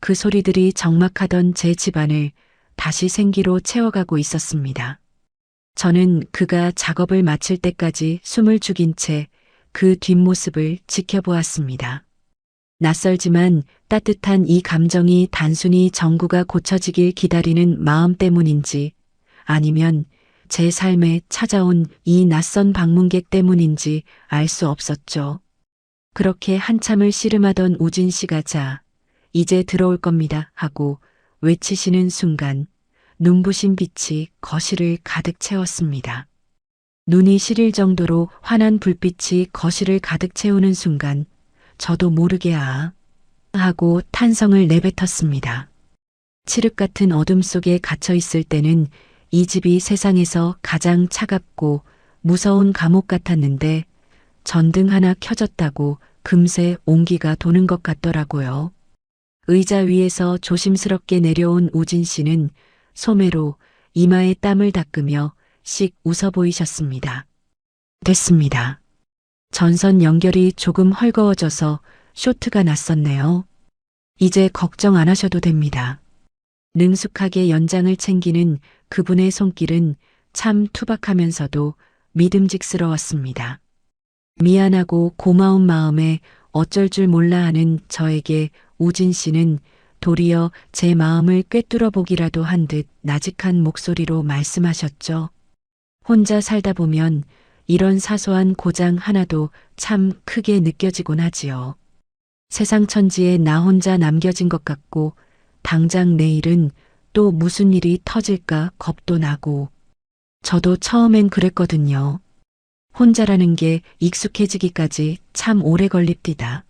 그 소리들이 적막하던 제 집안을 다시 생기로 채워가고 있었습니다. 저는 그가 작업을 마칠 때까지 숨을 죽인 채 그 뒷모습을 지켜보았습니다. 낯설지만 따뜻한 이 감정이 단순히 정구가 고쳐지길 기다리는 마음 때문인지 아니면 제 삶에 찾아온 이 낯선 방문객 때문인지 알 수 없었죠. 그렇게 한참을 씨름하던 우진 씨가 자, 이제 들어올 겁니다 하고 외치시는 순간 눈부신 빛이 거실을 가득 채웠습니다. 눈이 시릴 정도로 환한 불빛이 거실을 가득 채우는 순간 저도 모르게 아 하고 탄성을 내뱉었습니다. 칠흑 같은 어둠 속에 갇혀 있을 때는 이 집이 세상에서 가장 차갑고 무서운 감옥 같았는데 전등 하나 켜졌다고 금세 온기가 도는 것 같더라고요. 의자 위에서 조심스럽게 내려온 우진 씨는 소매로 이마에 땀을 닦으며 씩 웃어 보이셨습니다. 됐습니다. 전선 연결이 조금 헐거워져서 쇼트가 났었네요. 이제 걱정 안 하셔도 됩니다. 능숙하게 연장을 챙기는 그분의 손길은 참 투박하면서도 믿음직스러웠습니다. 미안하고 고마운 마음에 어쩔 줄 몰라 하는 저에게 우진 씨는 도리어 제 마음을 꿰뚫어 보기라도 한 듯 나직한 목소리로 말씀하셨죠. 혼자 살다 보면 이런 사소한 고장 하나도 참 크게 느껴지곤 하지요. 세상 천지에 나 혼자 남겨진 것 같고 당장 내일은 또 무슨 일이 터질까 겁도 나고 저도 처음엔 그랬거든요. 혼자라는 게 익숙해지기까지 참 오래 걸립디다.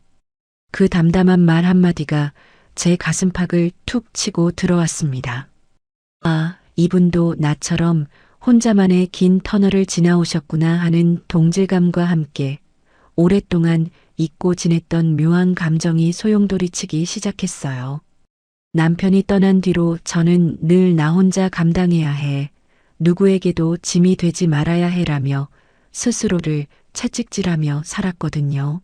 그 담담한 말 한마디가 제 가슴팍을 툭 치고 들어왔습니다. 아, 이분도 나처럼 혼자만의 긴 터널을 지나오셨구나 하는 동질감과 함께 오랫동안 잊고 지냈던 묘한 감정이 소용돌이치기 시작했어요. 남편이 떠난 뒤로 저는 늘 나 혼자 감당해야 해, 누구에게도 짐이 되지 말아야 해라며 스스로를 채찍질하며 살았거든요.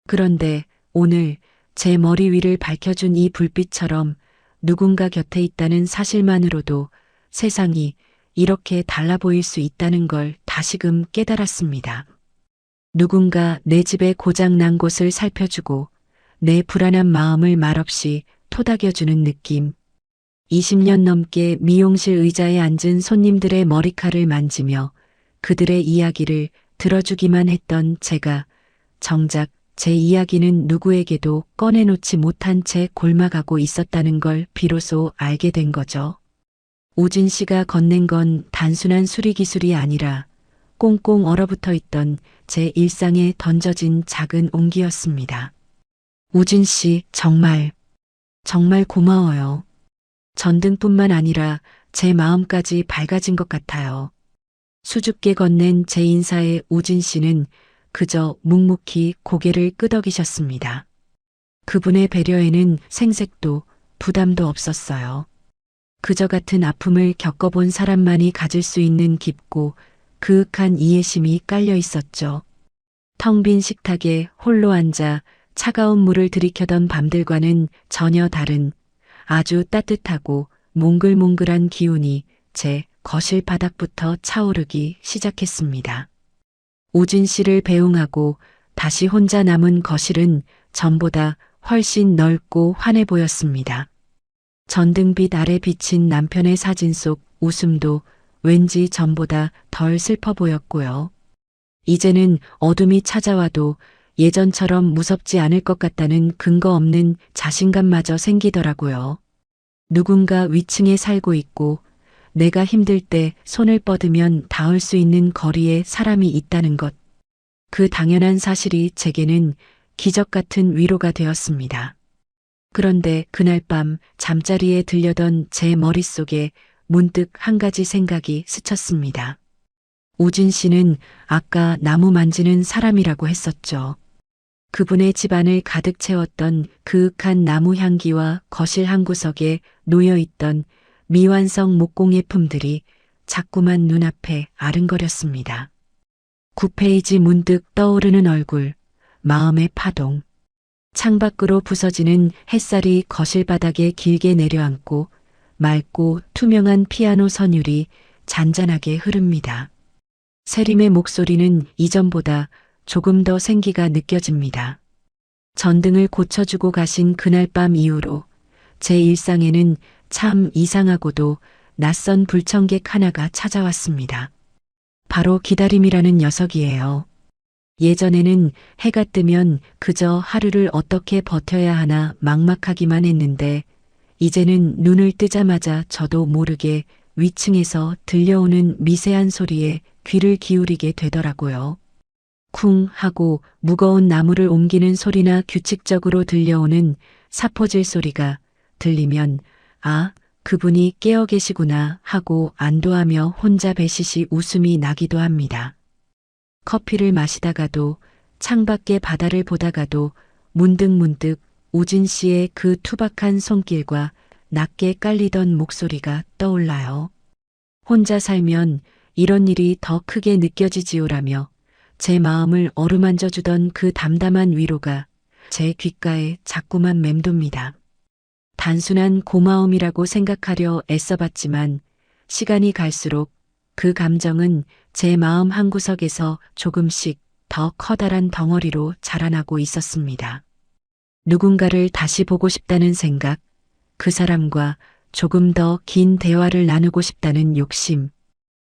그런데 오늘 제 머리 위를 밝혀준 이 불빛처럼 누군가 곁에 있다는 사실만으로도 세상이 이렇게 달라 보일 수 있다는 걸 다시금 깨달았습니다. 누군가 내 집에 고장 난 곳을 살펴주고 내 불안한 마음을 말없이 토닥여주는 느낌. 20년 넘게 미용실 의자에 앉은 손님들의 머리칼을 만지며 그들의 이야기를 들어주기만 했던 제가 정작 제 이야기는 누구에게도 꺼내놓지 못한 채 골마가고 있었다는 걸 비로소 알게 된 거죠. 우진 씨가 건넨 건 단순한 수리 기술이 아니라 꽁꽁 얼어붙어 있던 제 일상에 던져진 작은 온기였습니다. 우진 씨, 정말 고마워요. 전등뿐만 아니라 제 마음까지 밝아진 것 같아요. 수줍게 건넨 제 인사에 우진 씨는 그저 묵묵히 고개를 끄덕이셨습니다. 그분의 배려에는 생색도 부담도 없었어요. 그저 같은 아픔을 겪어본 사람만이 가질 수 있는 깊고 그윽한 이해심이 깔려 있었죠. 텅 빈 식탁에 홀로 앉아 차가운 물을 들이켜던 밤들과는 전혀 다른 아주 따뜻하고 몽글몽글한 기운이 제 거실 바닥부터 차오르기 시작했습니다. 우진 씨를 배웅하고 다시 혼자 남은 거실은 전보다 훨씬 넓고 환해 보였습니다. 전등빛 아래 비친 남편의 사진 속 웃음도 왠지 전보다 덜 슬퍼 보였고요. 이제는 어둠이 찾아와도 예전처럼 무섭지 않을 것 같다는 근거 없는 자신감마저 생기더라고요. 누군가 위층에 살고 있고 내가 힘들 때 손을 뻗으면 닿을 수 있는 거리에 사람이 있다는 것. 그 당연한 사실이 제게는 기적 같은 위로가 되었습니다. 그런데 그날 밤 잠자리에 들려던 제 머릿속에 문득 한 가지 생각이 스쳤습니다. 우진 씨는 아까 나무 만지는 사람이라고 했었죠. 그분의 집안을 가득 채웠던 그윽한 나무 향기와 거실 한 구석에 놓여있던 미완성 목공예품들이 자꾸만 눈앞에 아른거렸습니다. 9페이지 문득 떠오르는 얼굴, 마음의 파동. 창밖으로 부서지는 햇살이 거실 바닥에 길게 내려앉고 맑고 투명한 피아노 선율이 잔잔하게 흐릅니다. 세림의 목소리는 이전보다 조금 더 생기가 느껴집니다. 전등을 고쳐주고 가신 그날 밤 이후로 제 일상에는 참 이상하고도 낯선 불청객 하나가 찾아왔습니다. 바로 기다림이라는 녀석이에요. 예전에는 해가 뜨면 그저 하루를 어떻게 버텨야 하나 막막하기만 했는데 이제는 눈을 뜨자마자 저도 모르게 위층에서 들려오는 미세한 소리에 귀를 기울이게 되더라고요. 쿵 하고 무거운 나무를 옮기는 소리나 규칙적으로 들려오는 사포질 소리가 들리면 아, 그분이 깨어 계시구나 하고 안도하며 혼자 배시시 웃음이 나기도 합니다. 커피를 마시다가도 창밖의 바다를 보다가도 문득문득 우진 씨의 그 투박한 손길과 낮게 깔리던 목소리가 떠올라요. 혼자 살면 이런 일이 더 크게 느껴지지요라며 제 마음을 어루만져 주던 그 담담한 위로가 제 귓가에 자꾸만 맴돕니다. 단순한 고마움이라고 생각하려 애써봤지만 시간이 갈수록 그 감정은 제 마음 한구석에서 조금씩 더 커다란 덩어리로 자라나고 있었습니다. 누군가를 다시 보고 싶다는 생각, 그 사람과 조금 더 긴 대화를 나누고 싶다는 욕심,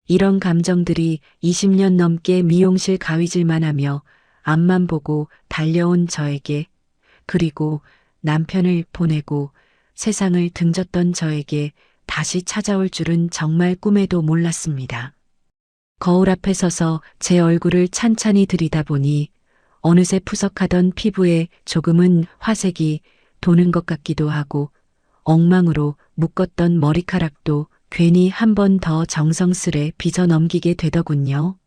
이런 감정들이 20년 넘게 미용실 가위질만 하며 앞만 보고 달려온 저에게, 그리고 남편을 보내고 세상을 등졌던 저에게 다시 찾아올 줄은 정말 꿈에도 몰랐습니다. 거울 앞에 서서 제 얼굴을 찬찬히 들이다보니 어느새 푸석하던 피부에 조금은 화색이 도는 것 같기도 하고 엉망으로 묶었던 머리카락도 괜히 한 번 더 정성스레 빚어 넘기게 되더군요.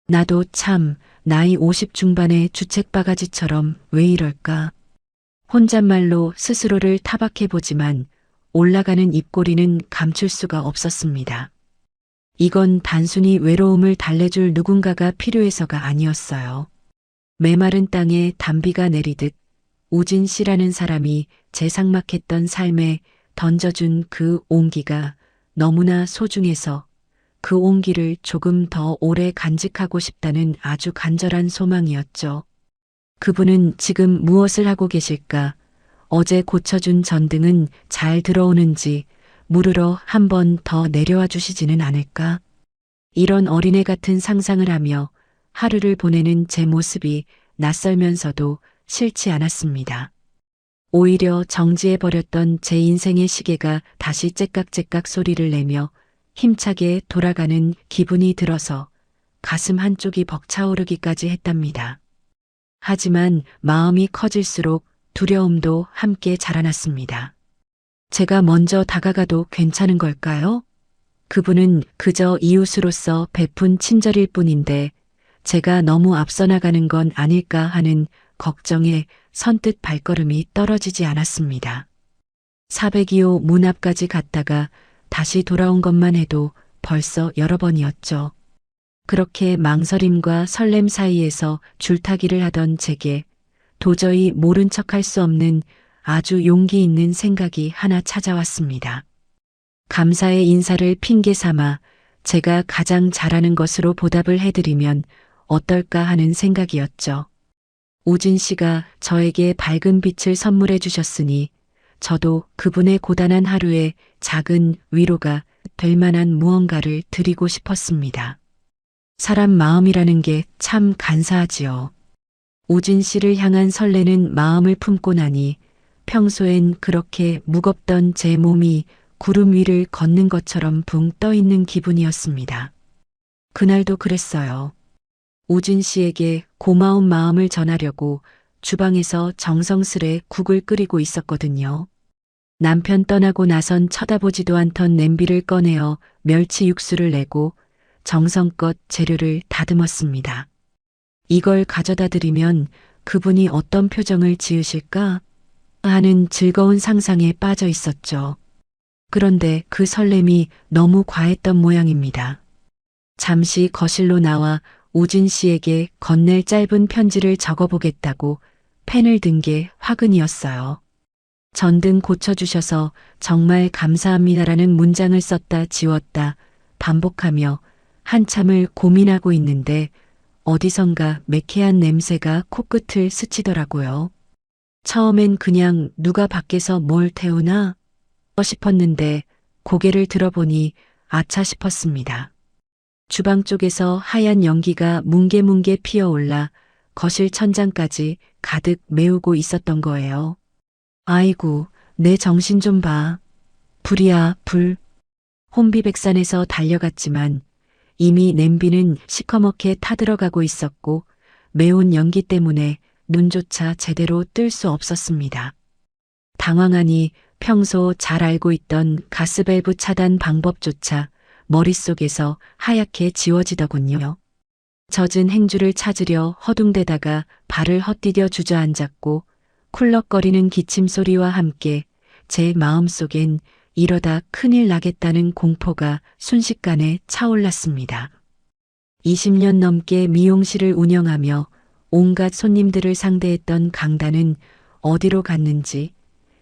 나도 참 나이 50 중반의 주책바가지처럼 왜 이럴까? 혼잣말로 스스로를 타박해보지만 올라가는 입꼬리는 감출 수가 없었습니다. 이건 단순히 외로움을 달래줄 누군가가 필요해서가 아니었어요. 메마른 땅에 단비가 내리듯 우진 씨라는 사람이 제 삭막했던 삶에 던져준 그 온기가 너무나 소중해서 그 온기를 조금 더 오래 간직하고 싶다는 아주 간절한 소망이었죠. 그분은 지금 무엇을 하고 계실까? 어제 고쳐준 전등은 잘 들어오는지 물으러 한 번 더 내려와 주시지는 않을까? 이런 어린애 같은 상상을 하며 하루를 보내는 제 모습이 낯설면서도 싫지 않았습니다. 오히려 정지해버렸던 제 인생의 시계가 다시 째깍째깍 소리를 내며 힘차게 돌아가는 기분이 들어서 가슴 한쪽이 벅차오르기까지 했답니다. 하지만 마음이 커질수록 두려움도 함께 자라났습니다. 제가 먼저 다가가도 괜찮은 걸까요? 그분은 그저 이웃으로서 베푼 친절일 뿐인데 제가 너무 앞서 나가는 건 아닐까 하는 걱정에 선뜻 발걸음이 떨어지지 않았습니다. 402호 문 앞까지 갔다가 다시 돌아온 것만 해도 벌써 여러 번이었죠. 그렇게 망설임과 설렘 사이에서 줄타기를 하던 제게 도저히 모른 척할 수 없는 아주 용기 있는 생각이 하나 찾아왔습니다. 감사의 인사를 핑계 삼아 제가 가장 잘하는 것으로 보답을 해드리면 어떨까 하는 생각이었죠. 우진 씨가 저에게 밝은 빛을 선물해 주셨으니 저도 그분의 고단한 하루에 작은 위로가 될 만한 무언가를 드리고 싶었습니다. 사람 마음이라는 게 참 간사하지요. 우진 씨를 향한 설레는 마음을 품고 나니 평소엔 그렇게 무겁던 제 몸이 구름 위를 걷는 것처럼 붕 떠 있는 기분이었습니다. 그날도 그랬어요. 우진 씨에게 고마운 마음을 전하려고 주방에서 정성스레 국을 끓이고 있었거든요. 남편 떠나고 나선 쳐다보지도 않던 냄비를 꺼내어 멸치 육수를 내고 정성껏 재료를 다듬었습니다. 이걸 가져다 드리면 그분이 어떤 표정을 지으실까 하는 즐거운 상상에 빠져 있었죠. 그런데 그 설렘이 너무 과했던 모양입니다. 잠시 거실로 나와 우진 씨에게 건넬 짧은 편지를 적어보겠다고 펜을 든 게 화근이었어요. 전등 고쳐주셔서 정말 감사합니다라는 문장을 썼다 지웠다 반복하며 한참을 고민하고 있는데 어디선가 매캐한 냄새가 코끝을 스치더라고요. 처음엔 그냥 누가 밖에서 뭘 태우나 싶었는데 고개를 들어보니 아차 싶었습니다. 주방 쪽에서 하얀 연기가 뭉게뭉게 피어올라 거실 천장까지 가득 메우고 있었던 거예요. 아이고, 내 정신 좀 봐. 불이야, 불. 혼비백산에서 달려갔지만 이미 냄비는 시커멓게 타들어가고 있었고 매운 연기 때문에 눈조차 제대로 뜰 수 없었습니다. 당황하니 평소 잘 알고 있던 가스밸브 차단 방법조차 머릿속에서 하얗게 지워지더군요. 젖은 행주를 찾으려 허둥대다가 발을 헛디뎌 주저앉았고 쿨럭거리는 기침 소리와 함께 제 마음속엔 이러다 큰일 나겠다는 공포가 순식간에 차올랐습니다. 20년 넘게 미용실을 운영하며 온갖 손님들을 상대했던 강단은 어디로 갔는지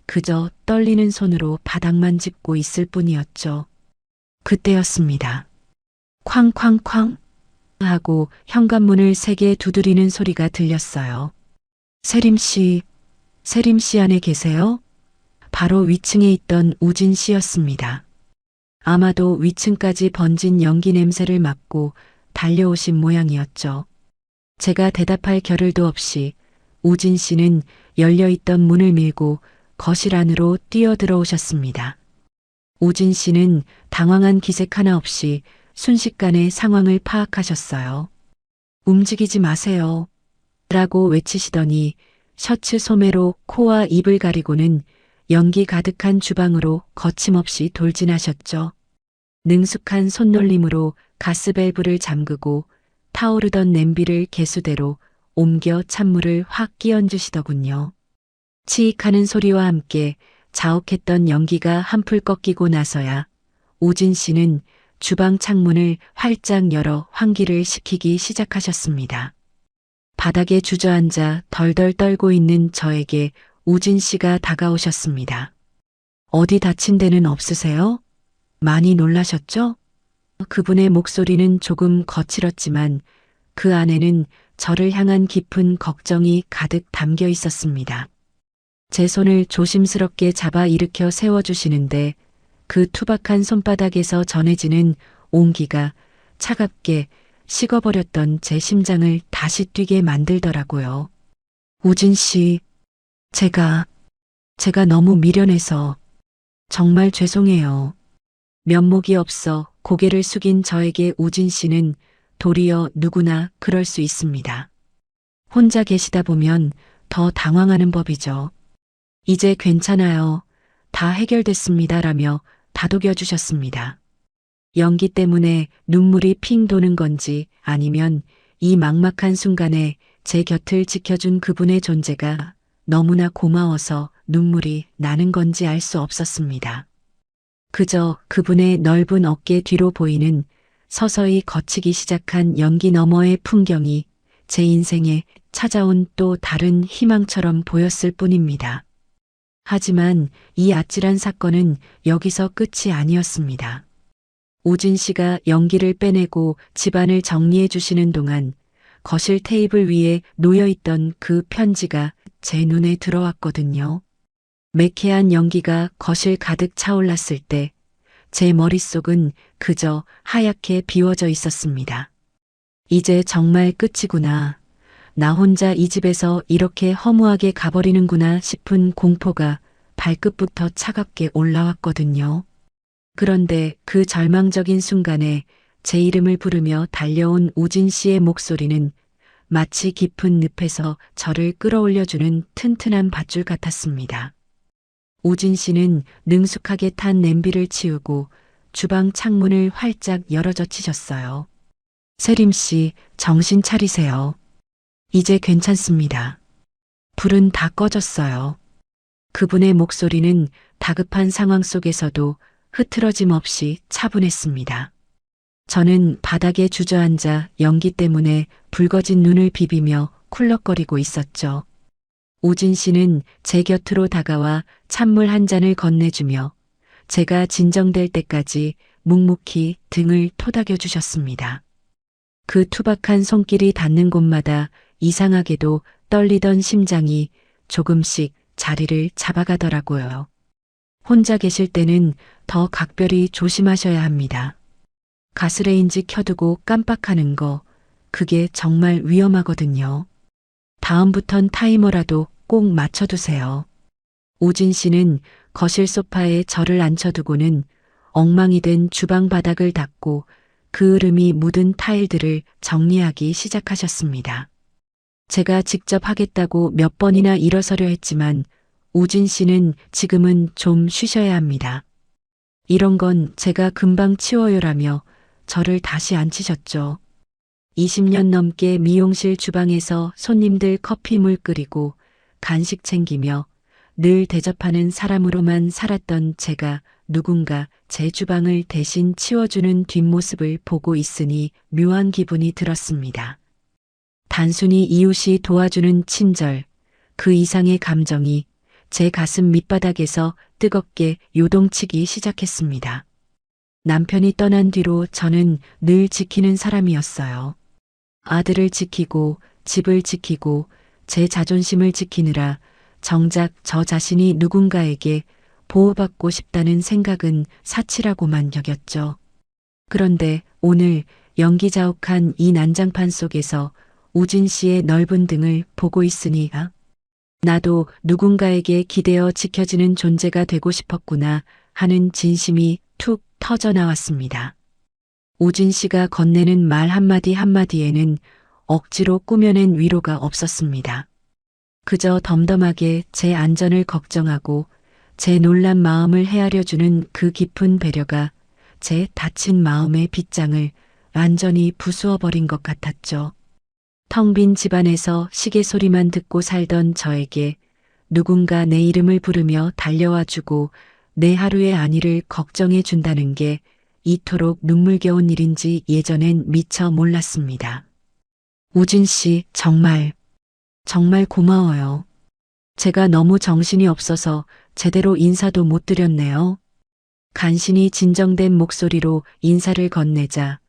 그저 떨리는 손으로 바닥만 짚고 있을 뿐이었죠. 그때였습니다. 쾅쾅쾅 하고 현관문을 세게 두드리는 소리가 들렸어요. 세림 씨 안에 계세요? 바로 위층에 있던 우진 씨였습니다. 아마도 위층까지 번진 연기 냄새를 맡고 달려오신 모양이었죠. 제가 대답할 겨를도 없이 우진 씨는 열려있던 문을 밀고 거실 안으로 뛰어들어오셨습니다. 우진 씨는 당황한 기색 하나 없이 순식간에 상황을 파악하셨어요. 움직이지 마세요. 라고 외치시더니 셔츠 소매로 코와 입을 가리고는 연기 가득한 주방으로 거침없이 돌진하셨죠. 능숙한 손놀림으로 가스밸브를 잠그고 타오르던 냄비를 개수대로 옮겨 찬물을 확 끼얹으시더군요. 치익하는 소리와 함께 자욱했던 연기가 한풀 꺾이고 나서야 우진 씨는 주방 창문을 활짝 열어 환기를 시키기 시작하셨습니다. 바닥에 주저앉아 덜덜 떨고 있는 저에게 우진 씨가 다가오셨습니다. 어디 다친 데는 없으세요? 많이 놀라셨죠? 그분의 목소리는 조금 거칠었지만 그 안에는 저를 향한 깊은 걱정이 가득 담겨 있었습니다. 제 손을 조심스럽게 잡아 일으켜 세워주시는데 그 투박한 손바닥에서 전해지는 온기가 차갑게 식어버렸던 제 심장을 다시 뛰게 만들더라고요. 우진 씨, 제가 너무 미련해서 정말 죄송해요. 면목이 없어 고개를 숙인 저에게 우진 씨는 도리어 누구나 그럴 수 있습니다. 혼자 계시다 보면 더 당황하는 법이죠. 이제 괜찮아요. 다 해결됐습니다라며 다독여 주셨습니다. 연기 때문에 눈물이 핑 도는 건지 아니면 이 막막한 순간에 제 곁을 지켜준 그분의 존재가 너무나 고마워서 눈물이 나는 건지 알 수 없었습니다. 그저 그분의 넓은 어깨 뒤로 보이는 서서히 걷히기 시작한 연기 너머의 풍경이 제 인생에 찾아온 또 다른 희망처럼 보였을 뿐입니다. 하지만 이 아찔한 사건은 여기서 끝이 아니었습니다. 우진 씨가 연기를 빼내고 집안을 정리해 주시는 동안 거실 테이블 위에 놓여있던 그 편지가 제 눈에 들어왔거든요. 매캐한 연기가 거실 가득 차올랐을 때 제 머릿속은 그저 하얗게 비워져 있었습니다. 이제 정말 끝이구나. 나 혼자 이 집에서 이렇게 허무하게 가버리는구나 싶은 공포가 발끝부터 차갑게 올라왔거든요. 그런데 그 절망적인 순간에 제 이름을 부르며 달려온 우진 씨의 목소리는 마치 깊은 늪에서 저를 끌어올려주는 튼튼한 밧줄 같았습니다. 우진 씨는 능숙하게 탄 냄비를 치우고 주방 창문을 활짝 열어젖히셨어요. 세림 씨, 정신 차리세요. 이제 괜찮습니다. 불은 다 꺼졌어요. 그분의 목소리는 다급한 상황 속에서도 흐트러짐 없이 차분했습니다. 저는 바닥에 주저앉아 연기 때문에 붉어진 눈을 비비며 쿨럭거리고 있었죠. 우진 씨는 제 곁으로 다가와 찬물 한 잔을 건네주며 제가 진정될 때까지 묵묵히 등을 토닥여 주셨습니다. 그 투박한 손길이 닿는 곳마다 이상하게도 떨리던 심장이 조금씩 자리를 잡아가더라고요. 혼자 계실 때는 더 각별히 조심하셔야 합니다. 가스레인지 켜두고 깜빡하는 거, 그게 정말 위험하거든요. 다음부턴 타이머라도 꼭 맞춰두세요. 우진 씨는 거실 소파에 저를 앉혀두고는 엉망이 된 주방 바닥을 닦고 그 으름이 묻은 타일들을 정리하기 시작하셨습니다. 제가 직접 하겠다고 몇 번이나 일어서려 했지만 우진 씨는 지금은 좀 쉬셔야 합니다. 이런 건 제가 금방 치워요라며 저를 다시 앉히셨죠. 20년 넘게 미용실 주방에서 손님들 커피 물 끓이고 간식 챙기며 늘 대접하는 사람으로만 살았던 제가 누군가 제 주방을 대신 치워주는 뒷모습을 보고 있으니 묘한 기분이 들었습니다. 단순히 이웃이 도와주는 친절, 그 이상의 감정이 제 가슴 밑바닥에서 뜨겁게 요동치기 시작했습니다. 남편이 떠난 뒤로 저는 늘 지키는 사람이었어요. 아들을 지키고 집을 지키고 제 자존심을 지키느라 정작 저 자신이 누군가에게 보호받고 싶다는 생각은 사치라고만 여겼죠. 그런데 오늘 연기자욱한 이 난장판 속에서 우진 씨의 넓은 등을 보고 있으니 나도 누군가에게 기대어 지켜지는 존재가 되고 싶었구나 하는 진심이 툭 터져 나왔습니다. 우진 씨가 건네는 말 한마디 한마디에는 억지로 꾸며낸 위로가 없었습니다. 그저 덤덤하게 제 안전을 걱정하고 제 놀란 마음을 헤아려주는 그 깊은 배려가 제 다친 마음의 빗장을 완전히 부수어버린 것 같았죠. 텅 빈 집안에서 시계 소리만 듣고 살던 저에게 누군가 내 이름을 부르며 달려와주고 내 하루의 안위를 걱정해 준다는 게 이토록 눈물겨운 일인지 예전엔 미처 몰랐습니다. 우진 씨, 정말 고마워요. 제가 너무 정신이 없어서 제대로 인사도 못 드렸네요. 간신히 진정된 목소리로 인사를 건네자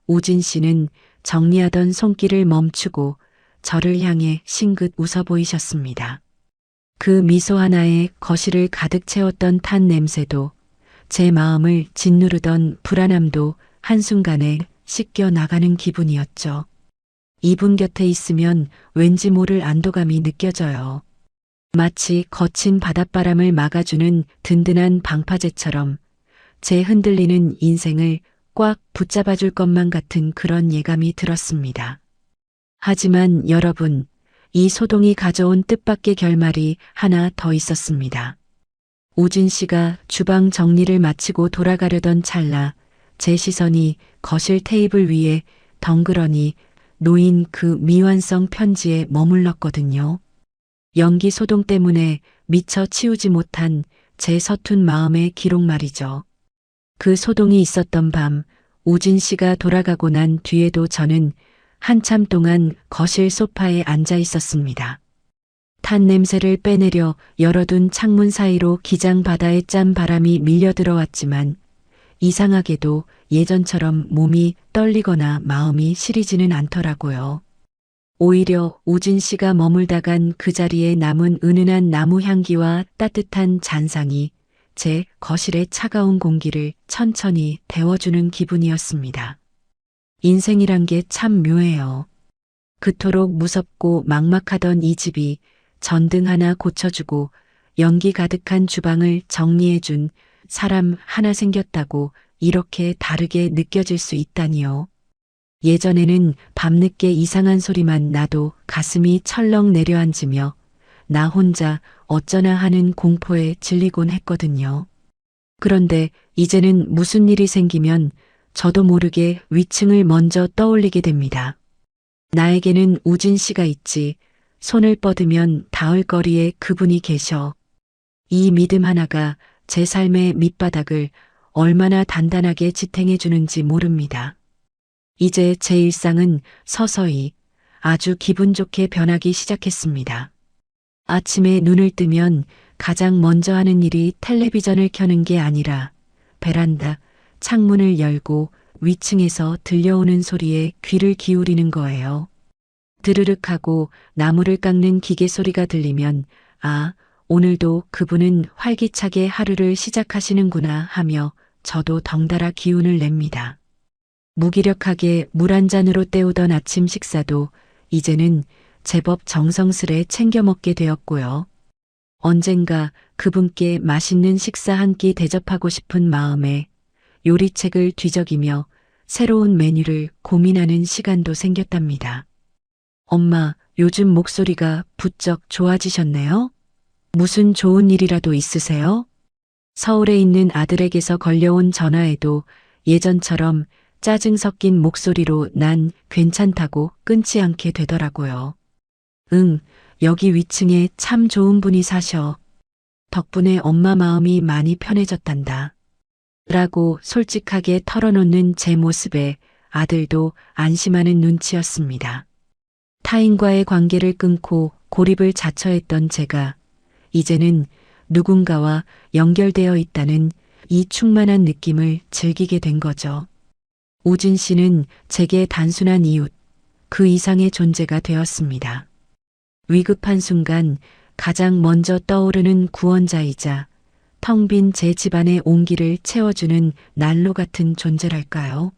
우진 씨는 정리하던 손길을 멈추고 저를 향해 싱긋 웃어 보이셨습니다. 그 미소 하나에 거실을 가득 채웠던 탄 냄새도 제 마음을 짓누르던 불안함도 한순간에 씻겨 나가는 기분이었죠. 이분 곁에 있으면 왠지 모를 안도감이 느껴져요. 마치 거친 바닷바람을 막아주는 든든한 방파제처럼 제 흔들리는 인생을 꽉 붙잡아줄 것만 같은 그런 예감이 들었습니다. 하지만 여러분, 이 소동이 가져온 뜻밖의 결말이 하나 더 있었습니다. 우진 씨가 주방 정리를 마치고 돌아가려던 찰나 제 시선이 거실 테이블 위에 덩그러니 놓인 그 미완성 편지에 머물렀거든요. 연기 소동 때문에 미처 치우지 못한 제 서툰 마음의 기록 말이죠. 그 소동이 있었던 밤 우진 씨가 돌아가고 난 뒤에도 저는 한참 동안 거실 소파에 앉아 있었습니다. 탄 냄새를 빼내려 열어둔 창문 사이로 기장 바다에 짠 바람이 밀려 들어왔지만 이상하게도 예전처럼 몸이 떨리거나 마음이 시리지는 않더라고요. 오히려 우진 씨가 머물다간 그 자리에 남은 은은한 나무 향기와 따뜻한 잔상이 제 거실의 차가운 공기를 천천히 데워주는 기분이었습니다. 인생이란 게 참 묘해요. 그토록 무섭고 막막하던 이 집이 전등 하나 고쳐주고 연기 가득한 주방을 정리해준 사람 하나 생겼다고 이렇게 다르게 느껴질 수 있다니요. 예전에는 밤늦게 이상한 소리만 나도 가슴이 철렁 내려앉으며 나 혼자 어쩌나 하는 공포에 질리곤 했거든요. 그런데 이제는 무슨 일이 생기면 저도 모르게 위층을 먼저 떠올리게 됩니다. 나에게는 우진 씨가 있지, 손을 뻗으면 닿을 거리에 그분이 계셔. 이 믿음 하나가 제 삶의 밑바닥을 얼마나 단단하게 지탱해 주는지 모릅니다. 이제 제 일상은 서서히 아주 기분 좋게 변하기 시작했습니다. 아침에 눈을 뜨면 가장 먼저 하는 일이 텔레비전을 켜는 게 아니라 베란다 창문을 열고 위층에서 들려오는 소리에 귀를 기울이는 거예요. 드르륵 하고 나무를 깎는 기계 소리가 들리면 아, 오늘도 그분은 활기차게 하루를 시작하시는구나 하며 저도 덩달아 기운을 냅니다. 무기력하게 물 한 잔으로 때우던 아침 식사도 이제는 제법 정성스레 챙겨 먹게 되었고요. 언젠가 그분께 맛있는 식사 한 끼 대접하고 싶은 마음에 요리책을 뒤적이며 새로운 메뉴를 고민하는 시간도 생겼답니다. 엄마, 요즘 목소리가 부쩍 좋아지셨네요? 무슨 좋은 일이라도 있으세요? 서울에 있는 아들에게서 걸려온 전화에도 예전처럼 짜증 섞인 목소리로 난 괜찮다고 끊지 않게 되더라고요. 응, 여기 위층에 참 좋은 분이 사셔. 덕분에 엄마 마음이 많이 편해졌단다. 라고 솔직하게 털어놓는 제 모습에 아들도 안심하는 눈치였습니다. 타인과의 관계를 끊고 고립을 자처했던 제가 이제는 누군가와 연결되어 있다는 이 충만한 느낌을 즐기게 된 거죠. 우진 씨는 제게 단순한 이웃, 그 이상의 존재가 되었습니다. 위급한 순간 가장 먼저 떠오르는 구원자이자 텅 빈 제 집안의 온기를 채워주는 난로 같은 존재랄까요?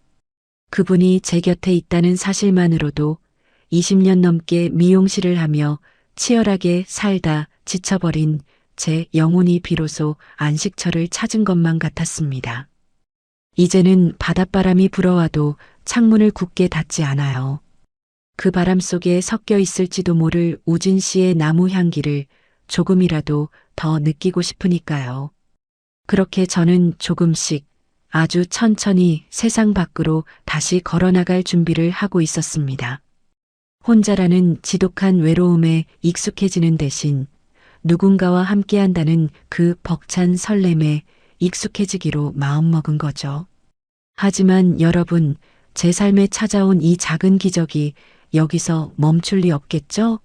그분이 제 곁에 있다는 사실만으로도 20년 넘게 미용실을 하며 치열하게 살다 지쳐버린 제 영혼이 비로소 안식처를 찾은 것만 같았습니다. 이제는 바닷바람이 불어와도 창문을 굳게 닫지 않아요. 그 바람 속에 섞여 있을지도 모를 우진 씨의 나무 향기를 조금이라도 더 느끼고 싶으니까요. 그렇게 저는 조금씩 아주 천천히 세상 밖으로 다시 걸어나갈 준비를 하고 있었습니다. 혼자라는 지독한 외로움에 익숙해지는 대신 누군가와 함께한다는 그 벅찬 설렘에 익숙해지기로 마음먹은 거죠. 하지만 여러분, 제 삶에 찾아온 이 작은 기적이 여기서 멈출 리 없겠죠?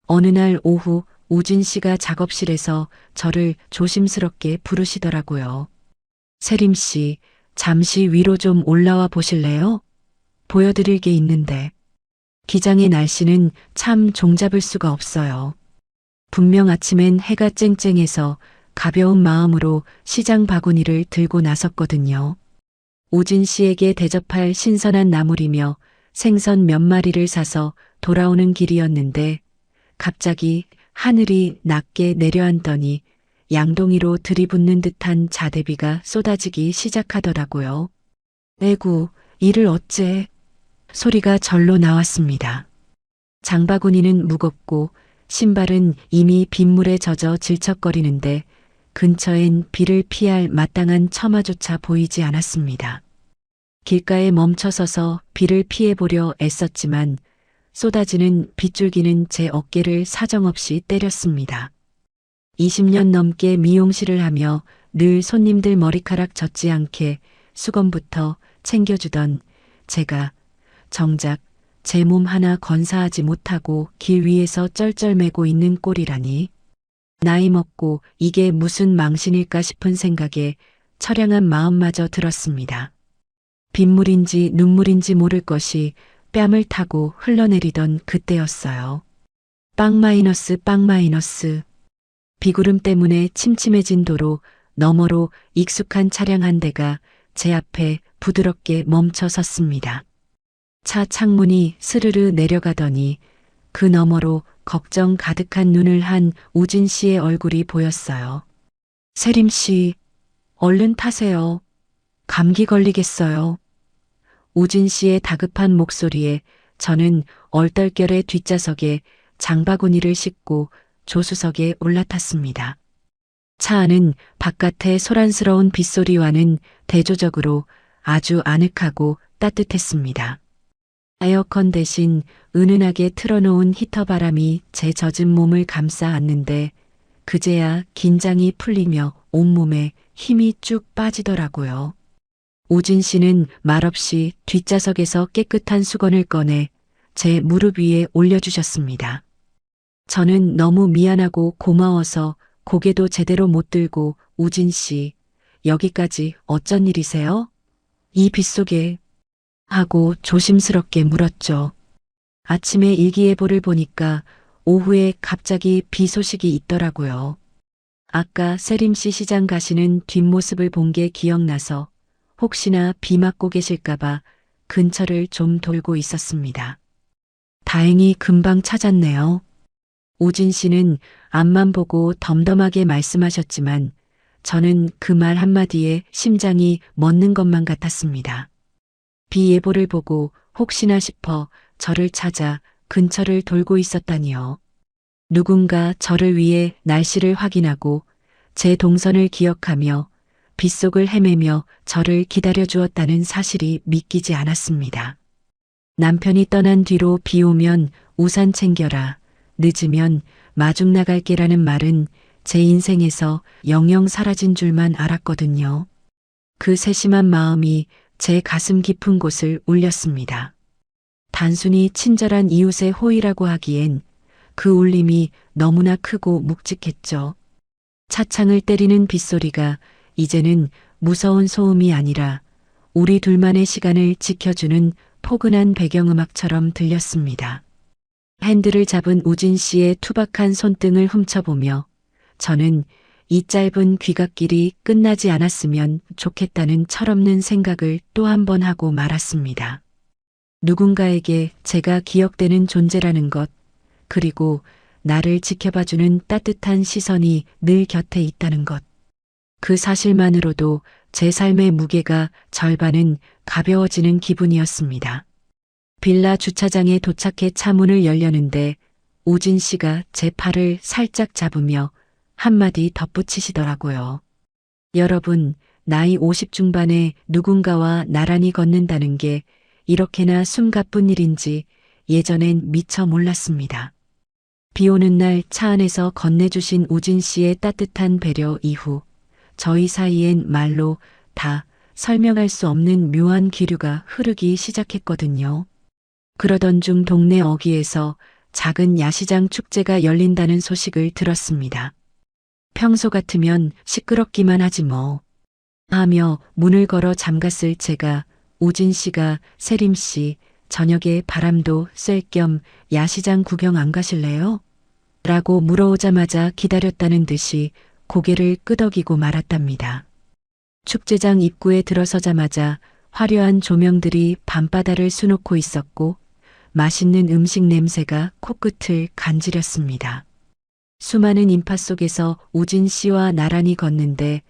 어느 날 오후 우진 씨가 작업실에서 저를 조심스럽게 부르시더라고요. 세림 씨, 잠시 위로 좀 올라와 보실래요? 보여드릴 게 있는데. 기장의 날씨는 참 종잡을 수가 없어요. 분명 아침엔 해가 쨍쨍해서 가벼운 마음으로 시장 바구니를 들고 나섰거든요. 우진 씨에게 대접할 신선한 나물이며 생선 몇 마리를 사서 돌아오는 길이었는데 갑자기 하늘이 낮게 내려앉더니 양동이로 들이붓는 듯한 자대비가 쏟아지기 시작하더라고요. 에구, 이를 어째? 소리가 절로 나왔습니다. 장바구니는 무겁고 신발은 이미 빗물에 젖어 질척거리는데 근처엔 비를 피할 마땅한 처마조차 보이지 않았습니다. 길가에 멈춰서서 비를 피해보려 애썼지만 쏟아지는 빗줄기는 제 어깨를 사정없이 때렸습니다. 20년 넘게 미용실을 하며 늘 손님들 머리카락 젖지 않게 수건부터 챙겨주던 제가 정작 제 몸 하나 건사하지 못하고 길 위에서 쩔쩔매고 있는 꼴이라니. 나이 먹고 이게 무슨 망신일까 싶은 생각에 처량한 마음마저 들었습니다. 빗물인지 눈물인지 모를 것이 뺨을 타고 흘러내리던 그때였어요. 빵 마이너스 빵 마이너스. 비구름 때문에 침침해진 도로 너머로 익숙한 차량 한 대가 제 앞에 부드럽게 멈춰 섰습니다. 차 창문이 스르르 내려가더니 그 너머로 걱정 가득한 눈을 한 우진 씨의 얼굴이 보였어요. 세림 씨, 얼른 타세요. 감기 걸리겠어요. 우진 씨의 다급한 목소리에 저는 얼떨결에 뒷좌석에 장바구니를 싣고 조수석에 올라탔습니다. 차 안은 바깥의 소란스러운 빗소리와는 대조적으로 아주 아늑하고 따뜻했습니다. 에어컨 대신 은은하게 틀어놓은 히터 바람이 제 젖은 몸을 감싸 안는데 그제야 긴장이 풀리며 온몸에 힘이 쭉 빠지더라고요. 우진 씨는 말없이 뒷좌석에서 깨끗한 수건을 꺼내 제 무릎 위에 올려주셨습니다. 저는 너무 미안하고 고마워서 고개도 제대로 못 들고 우진 씨, 여기까지 어쩐 일이세요? 이 빗속에 하고 조심스럽게 물었죠. 아침에 일기예보를 보니까 오후에 갑자기 비 소식이 있더라고요. 아까 세림씨 시장 가시는 뒷모습을 본 게 기억나서 혹시나 비 맞고 계실까봐 근처를 좀 돌고 있었습니다. 다행히 금방 찾았네요. 우진 씨는 앞만 보고 덤덤하게 말씀하셨지만 저는 그 말 한마디에 심장이 멎는 것만 같았습니다. 비 예보를 보고 혹시나 싶어 저를 찾아 근처를 돌고 있었다니요. 누군가 저를 위해 날씨를 확인하고 제 동선을 기억하며 빗속을 헤매며 저를 기다려 주었다는 사실이 믿기지 않았습니다. 남편이 떠난 뒤로 비 오면 우산 챙겨라, 늦으면 마중 나갈게라는 말은 제 인생에서 영영 사라진 줄만 알았거든요. 그 세심한 마음이 제 가슴 깊은 곳을 울렸습니다. 단순히 친절한 이웃의 호의라고 하기엔 그 울림이 너무나 크고 묵직했죠. 차창을 때리는 빗소리가 이제는 무서운 소음이 아니라 우리 둘만의 시간을 지켜주는 포근한 배경음악처럼 들렸습니다. 핸들을 잡은 우진 씨의 투박한 손등을 훔쳐보며 저는 이 짧은 귀갓길이 끝나지 않았으면 좋겠다는 철없는 생각을 또 한 번 하고 말았습니다. 누군가에게 제가 기억되는 존재라는 것, 그리고 나를 지켜봐주는 따뜻한 시선이 늘 곁에 있다는 것. 그 사실만으로도 제 삶의 무게가 절반은 가벼워지는 기분이었습니다. 빌라 주차장에 도착해 차 문을 열려는데 우진 씨가 제 팔을 살짝 잡으며 한마디 덧붙이시더라고요. 여러분, 나이 50 중반에 누군가와 나란히 걷는다는 게 이렇게나 숨가쁜 일인지 예전엔 미처 몰랐습니다. 비 오는 날 차 안에서 건네주신 우진 씨의 따뜻한 배려 이후 저희 사이엔 말로 다 설명할 수 없는 묘한 기류가 흐르기 시작했거든요. 그러던 중 동네 어귀에서 작은 야시장 축제가 열린다는 소식을 들었습니다. 평소 같으면 시끄럽기만 하지 뭐 하며 문을 걸어 잠갔을 제가 우진 씨가 세림 씨 저녁에 바람도 쐴 겸 야시장 구경 안 가실래요? 라고 물어오자마자 기다렸다는 듯이 고개를 끄덕이고 말았답니다. 축제장 입구에 들어서자마자 화려한 조명들이 밤바다를 수놓고 있었고 맛있는 음식 냄새가 코끝을 간지렸습니다. 수많은 인파 속에서 우진 씨와 나란히 걷는데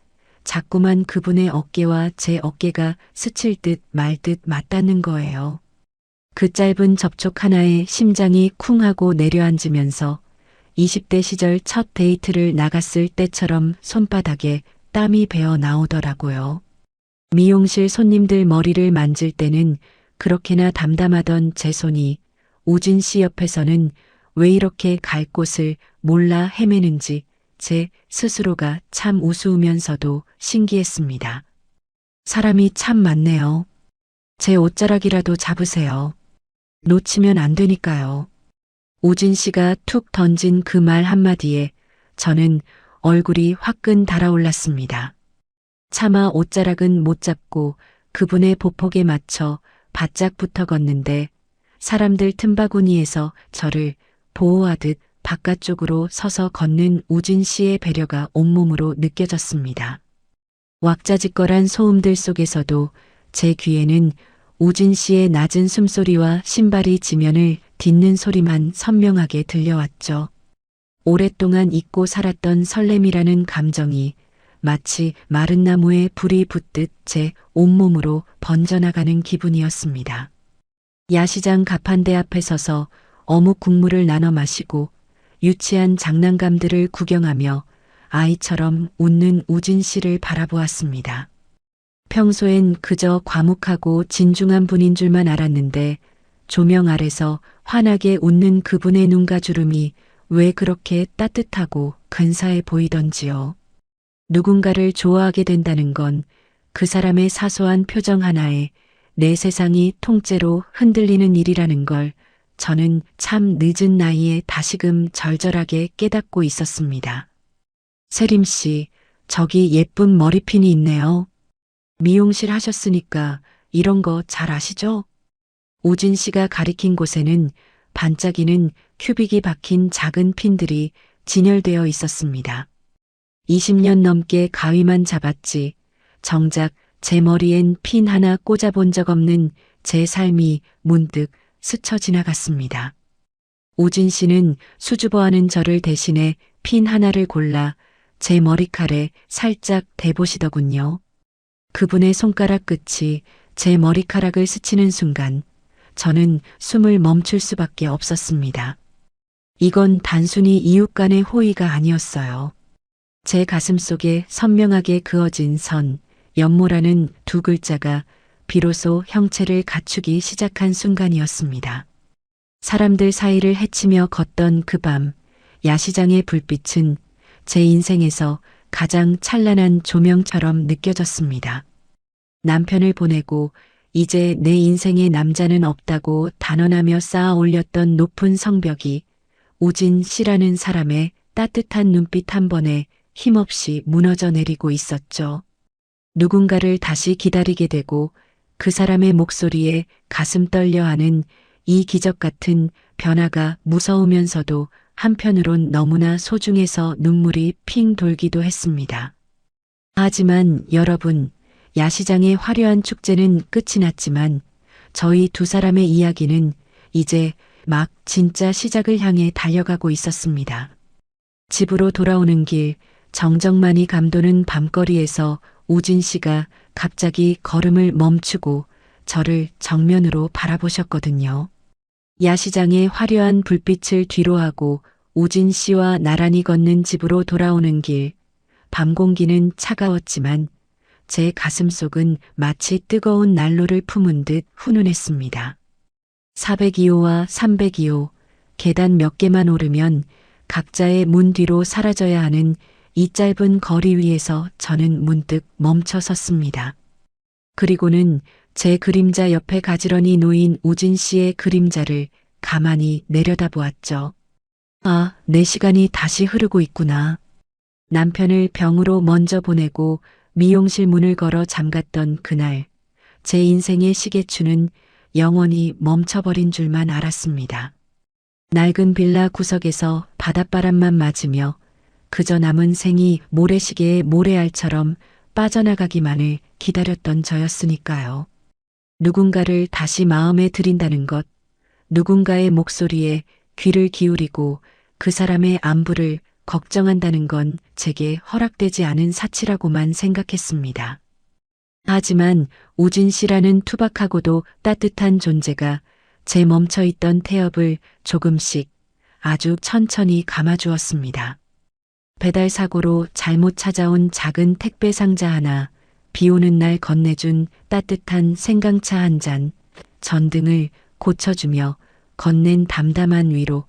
자꾸만 그분의 어깨와 제 어깨가 스칠 듯 말 듯 맞닿는 거예요. 그 짧은 접촉 하나에 심장이 쿵 하고 내려앉으면서 20대 시절 첫 데이트를 나갔을 때처럼 손바닥에 땀이 배어 나오더라고요. 미용실 손님들 머리를 만질 때는 그렇게나 담담하던 제 손이 우진 씨 옆에서는 왜 이렇게 갈 곳을 몰라 헤매는지 제 스스로가 참 우스우면서도 신기했습니다. 사람이 참 많네요. 제 옷자락이라도 잡으세요. 놓치면 안 되니까요. 우진 씨가 툭 던진 그 말 한마디에 저는 얼굴이 화끈 달아올랐습니다. 차마 옷자락은 못 잡고 그분의 보폭에 맞춰 바짝 붙어 걷는데 사람들 틈바구니에서 저를 보호하듯 바깥쪽으로 서서 걷는 우진 씨의 배려가 온몸으로 느껴졌습니다. 왁자지껄한 소음들 속에서도 제 귀에는 우진 씨의 낮은 숨소리와 신발이 지면을 딛는 소리만 선명하게 들려왔죠. 오랫동안 잊고 살았던 설렘이라는 감정이 마치 마른 나무에 불이 붙듯 제 온몸으로 번져나가는 기분이었습니다. 야시장 가판대 앞에 서서 어묵 국물을 나눠 마시고 유치한 장난감들을 구경하며 아이처럼 웃는 우진 씨를 바라보았습니다. 평소엔 그저 과묵하고 진중한 분인 줄만 알았는데 조명 아래서 환하게 웃는 그분의 눈가 주름이 왜 그렇게 따뜻하고 근사해 보이던지요. 누군가를 좋아하게 된다는 건 그 사람의 사소한 표정 하나에 내 세상이 통째로 흔들리는 일이라는 걸 저는 참 늦은 나이에 다시금 절절하게 깨닫고 있었습니다. 세림 씨, 저기 예쁜 머리핀이 있네요. 미용실 하셨으니까 이런 거 잘 아시죠? 우진 씨가 가리킨 곳에는 반짝이는 큐빅이 박힌 작은 핀들이 진열되어 있었습니다. 20년 넘게 가위만 잡았지 정작 제 머리엔 핀 하나 꽂아본 적 없는 제 삶이 문득 스쳐 지나갔습니다. 우진 씨는 수줍어하는 저를 대신해 핀 하나를 골라 제 머리칼에 살짝 대보시더군요. 그분의 손가락 끝이 제 머리카락을 스치는 순간 저는 숨을 멈출 수밖에 없었습니다. 이건 단순히 이웃 간의 호의가 아니었어요. 제 가슴 속에 선명하게 그어진 선, 연모라는 두 글자가 비로소 형체를 갖추기 시작한 순간이었습니다. 사람들 사이를 헤치며 걷던 그 밤, 야시장의 불빛은 제 인생에서 가장 찬란한 조명처럼 느껴졌습니다. 남편을 보내고 이제 내 인생에 남자는 없다고 단언하며 쌓아 올렸던 높은 성벽이 우진 씨라는 사람의 따뜻한 눈빛 한 번에 힘없이 무너져 내리고 있었죠. 누군가를 다시 기다리게 되고 그 사람의 목소리에 가슴 떨려 하는 이 기적 같은 변화가 무서우면서도 한편으론 너무나 소중해서 눈물이 핑 돌기도 했습니다. 하지만 여러분, 야시장의 화려한 축제는 끝이 났지만 저희 두 사람의 이야기는 이제 막 진짜 시작을 향해 달려가고 있었습니다. 집으로 돌아오는 길, 정적만이 감도는 밤거리에서 우진 씨가 갑자기 걸음을 멈추고 저를 정면으로 바라보셨거든요. 야시장의 화려한 불빛을 뒤로하고 우진 씨와 나란히 걷는 집으로 돌아오는 길, 밤 공기는 차가웠지만 제 가슴속은 마치 뜨거운 난로를 품은 듯 훈훈했습니다. 402호와 302호, 계단 몇 개만 오르면 각자의 문 뒤로 사라져야 하는 이 짧은 거리 위에서 저는 문득 멈춰 섰습니다. 그리고는 제 그림자 옆에 가지런히 놓인 우진 씨의 그림자를 가만히 내려다보았죠. 아, 내 시간이 다시 흐르고 있구나. 남편을 병으로 먼저 보내고 미용실 문을 걸어 잠갔던 그날, 제 인생의 시계추는 영원히 멈춰버린 줄만 알았습니다. 낡은 빌라 구석에서 바닷바람만 맞으며 그저 남은 생이 모래시계의 모래알처럼 빠져나가기만을 기다렸던 저였으니까요. 누군가를 다시 마음에 들인다는 것, 누군가의 목소리에 귀를 기울이고 그 사람의 안부를 걱정한다는 건 제게 허락되지 않은 사치라고만 생각했습니다. 하지만 우진 씨라는 투박하고도 따뜻한 존재가 제 멈춰있던 태엽을 조금씩 아주 천천히 감아주었습니다. 배달 사고로 잘못 찾아온 작은 택배 상자 하나, 비 오는 날 건네준 따뜻한 생강차 한 잔, 전등을 고쳐주며 건넨 담담한 위로,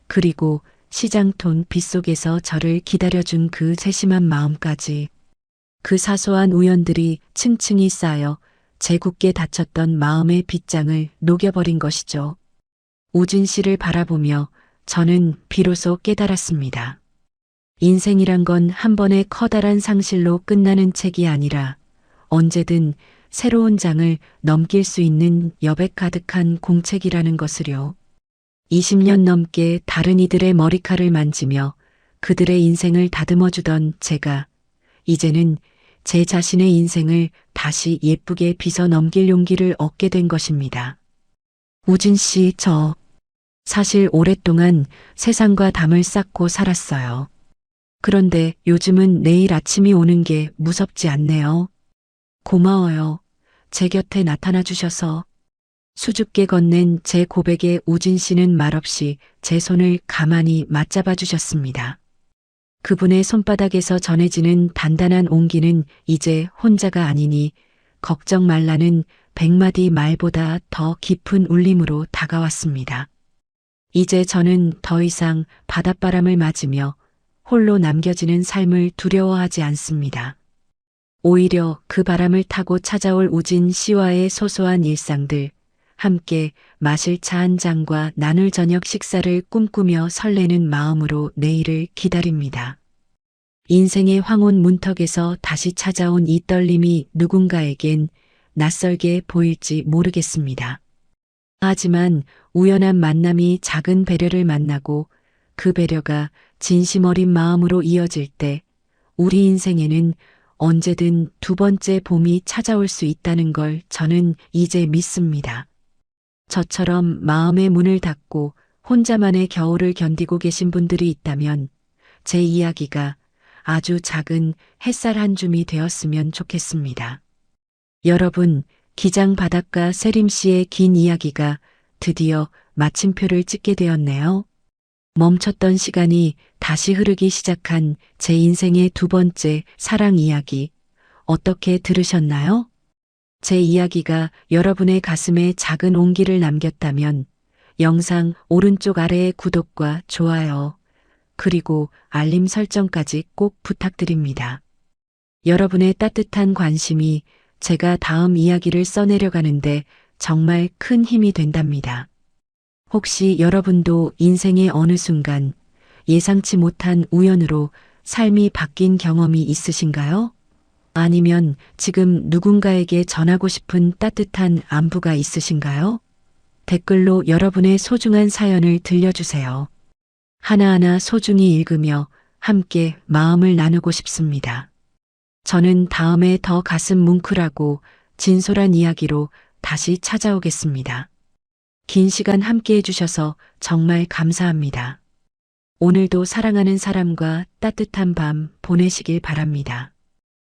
그리고 시장톤 빗속에서 저를 기다려준 그 세심한 마음까지, 그 사소한 우연들이 층층이 쌓여 제 굳게 닫혔던 마음의 빗장을 녹여버린 것이죠. 우진 씨를 바라보며 저는 비로소 깨달았습니다. 인생이란 건 한 번의 커다란 상실로 끝나는 책이 아니라 언제든 새로운 장을 넘길 수 있는 여백 가득한 공책이라는 것을요. 20년 넘게 다른 이들의 머리칼을 만지며 그들의 인생을 다듬어주던 제가 이제는 제 자신의 인생을 다시 예쁘게 빗어 넘길 용기를 얻게 된 것입니다. 우진 씨, 저 사실 오랫동안 세상과 담을 쌓고 살았어요. 그런데 요즘은 내일 아침이 오는 게 무섭지 않네요. 고마워요. 제 곁에 나타나 주셔서. 수줍게 건넨 제 고백에 우진 씨는 말없이 제 손을 가만히 맞잡아 주셨습니다. 그분의 손바닥에서 전해지는 단단한 온기는 이제 혼자가 아니니 걱정 말라는 100마디 말보다 더 깊은 울림으로 다가왔습니다. 이제 저는 더 이상 바닷바람을 맞으며 홀로 남겨지는 삶을 두려워하지 않습니다. 오히려 그 바람을 타고 찾아올 우진 씨와의 소소한 일상들, 함께 마실 차 한 잔과 나눌 저녁 식사를 꿈꾸며 설레는 마음으로 내일을 기다립니다. 인생의 황혼 문턱에서 다시 찾아온 이 떨림이 누군가에겐 낯설게 보일지 모르겠습니다. 하지만 우연한 만남이 작은 배려를 만나고 그 배려가 진심 어린 마음으로 이어질 때 우리 인생에는 언제든 두 번째 봄이 찾아올 수 있다는 걸 저는 이제 믿습니다. 저처럼 마음의 문을 닫고 혼자만의 겨울을 견디고 계신 분들이 있다면 제 이야기가 아주 작은 햇살 한 줌이 되었으면 좋겠습니다. 여러분, 기장 바닷가 세림 씨의 긴 이야기가 드디어 마침표를 찍게 되었네요. 멈췄던 시간이 다시 흐르기 시작한 제 인생의 두 번째 사랑 이야기. 어떻게 들으셨나요? 제 이야기가 여러분의 가슴에 작은 온기를 남겼다면 영상 오른쪽 아래의 구독과 좋아요, 그리고 알림 설정까지 꼭 부탁드립니다. 여러분의 따뜻한 관심이 제가 다음 이야기를 써내려가는데 정말 큰 힘이 된답니다. 혹시 여러분도 인생의 어느 순간 예상치 못한 우연으로 삶이 바뀐 경험이 있으신가요? 아니면 지금 누군가에게 전하고 싶은 따뜻한 안부가 있으신가요? 댓글로 여러분의 소중한 사연을 들려주세요. 하나하나 소중히 읽으며 함께 마음을 나누고 싶습니다. 저는 다음에 더 가슴 뭉클하고 진솔한 이야기로 다시 찾아오겠습니다. 긴 시간 함께 해주셔서 정말 감사합니다. 오늘도 사랑하는 사람과 따뜻한 밤 보내시길 바랍니다.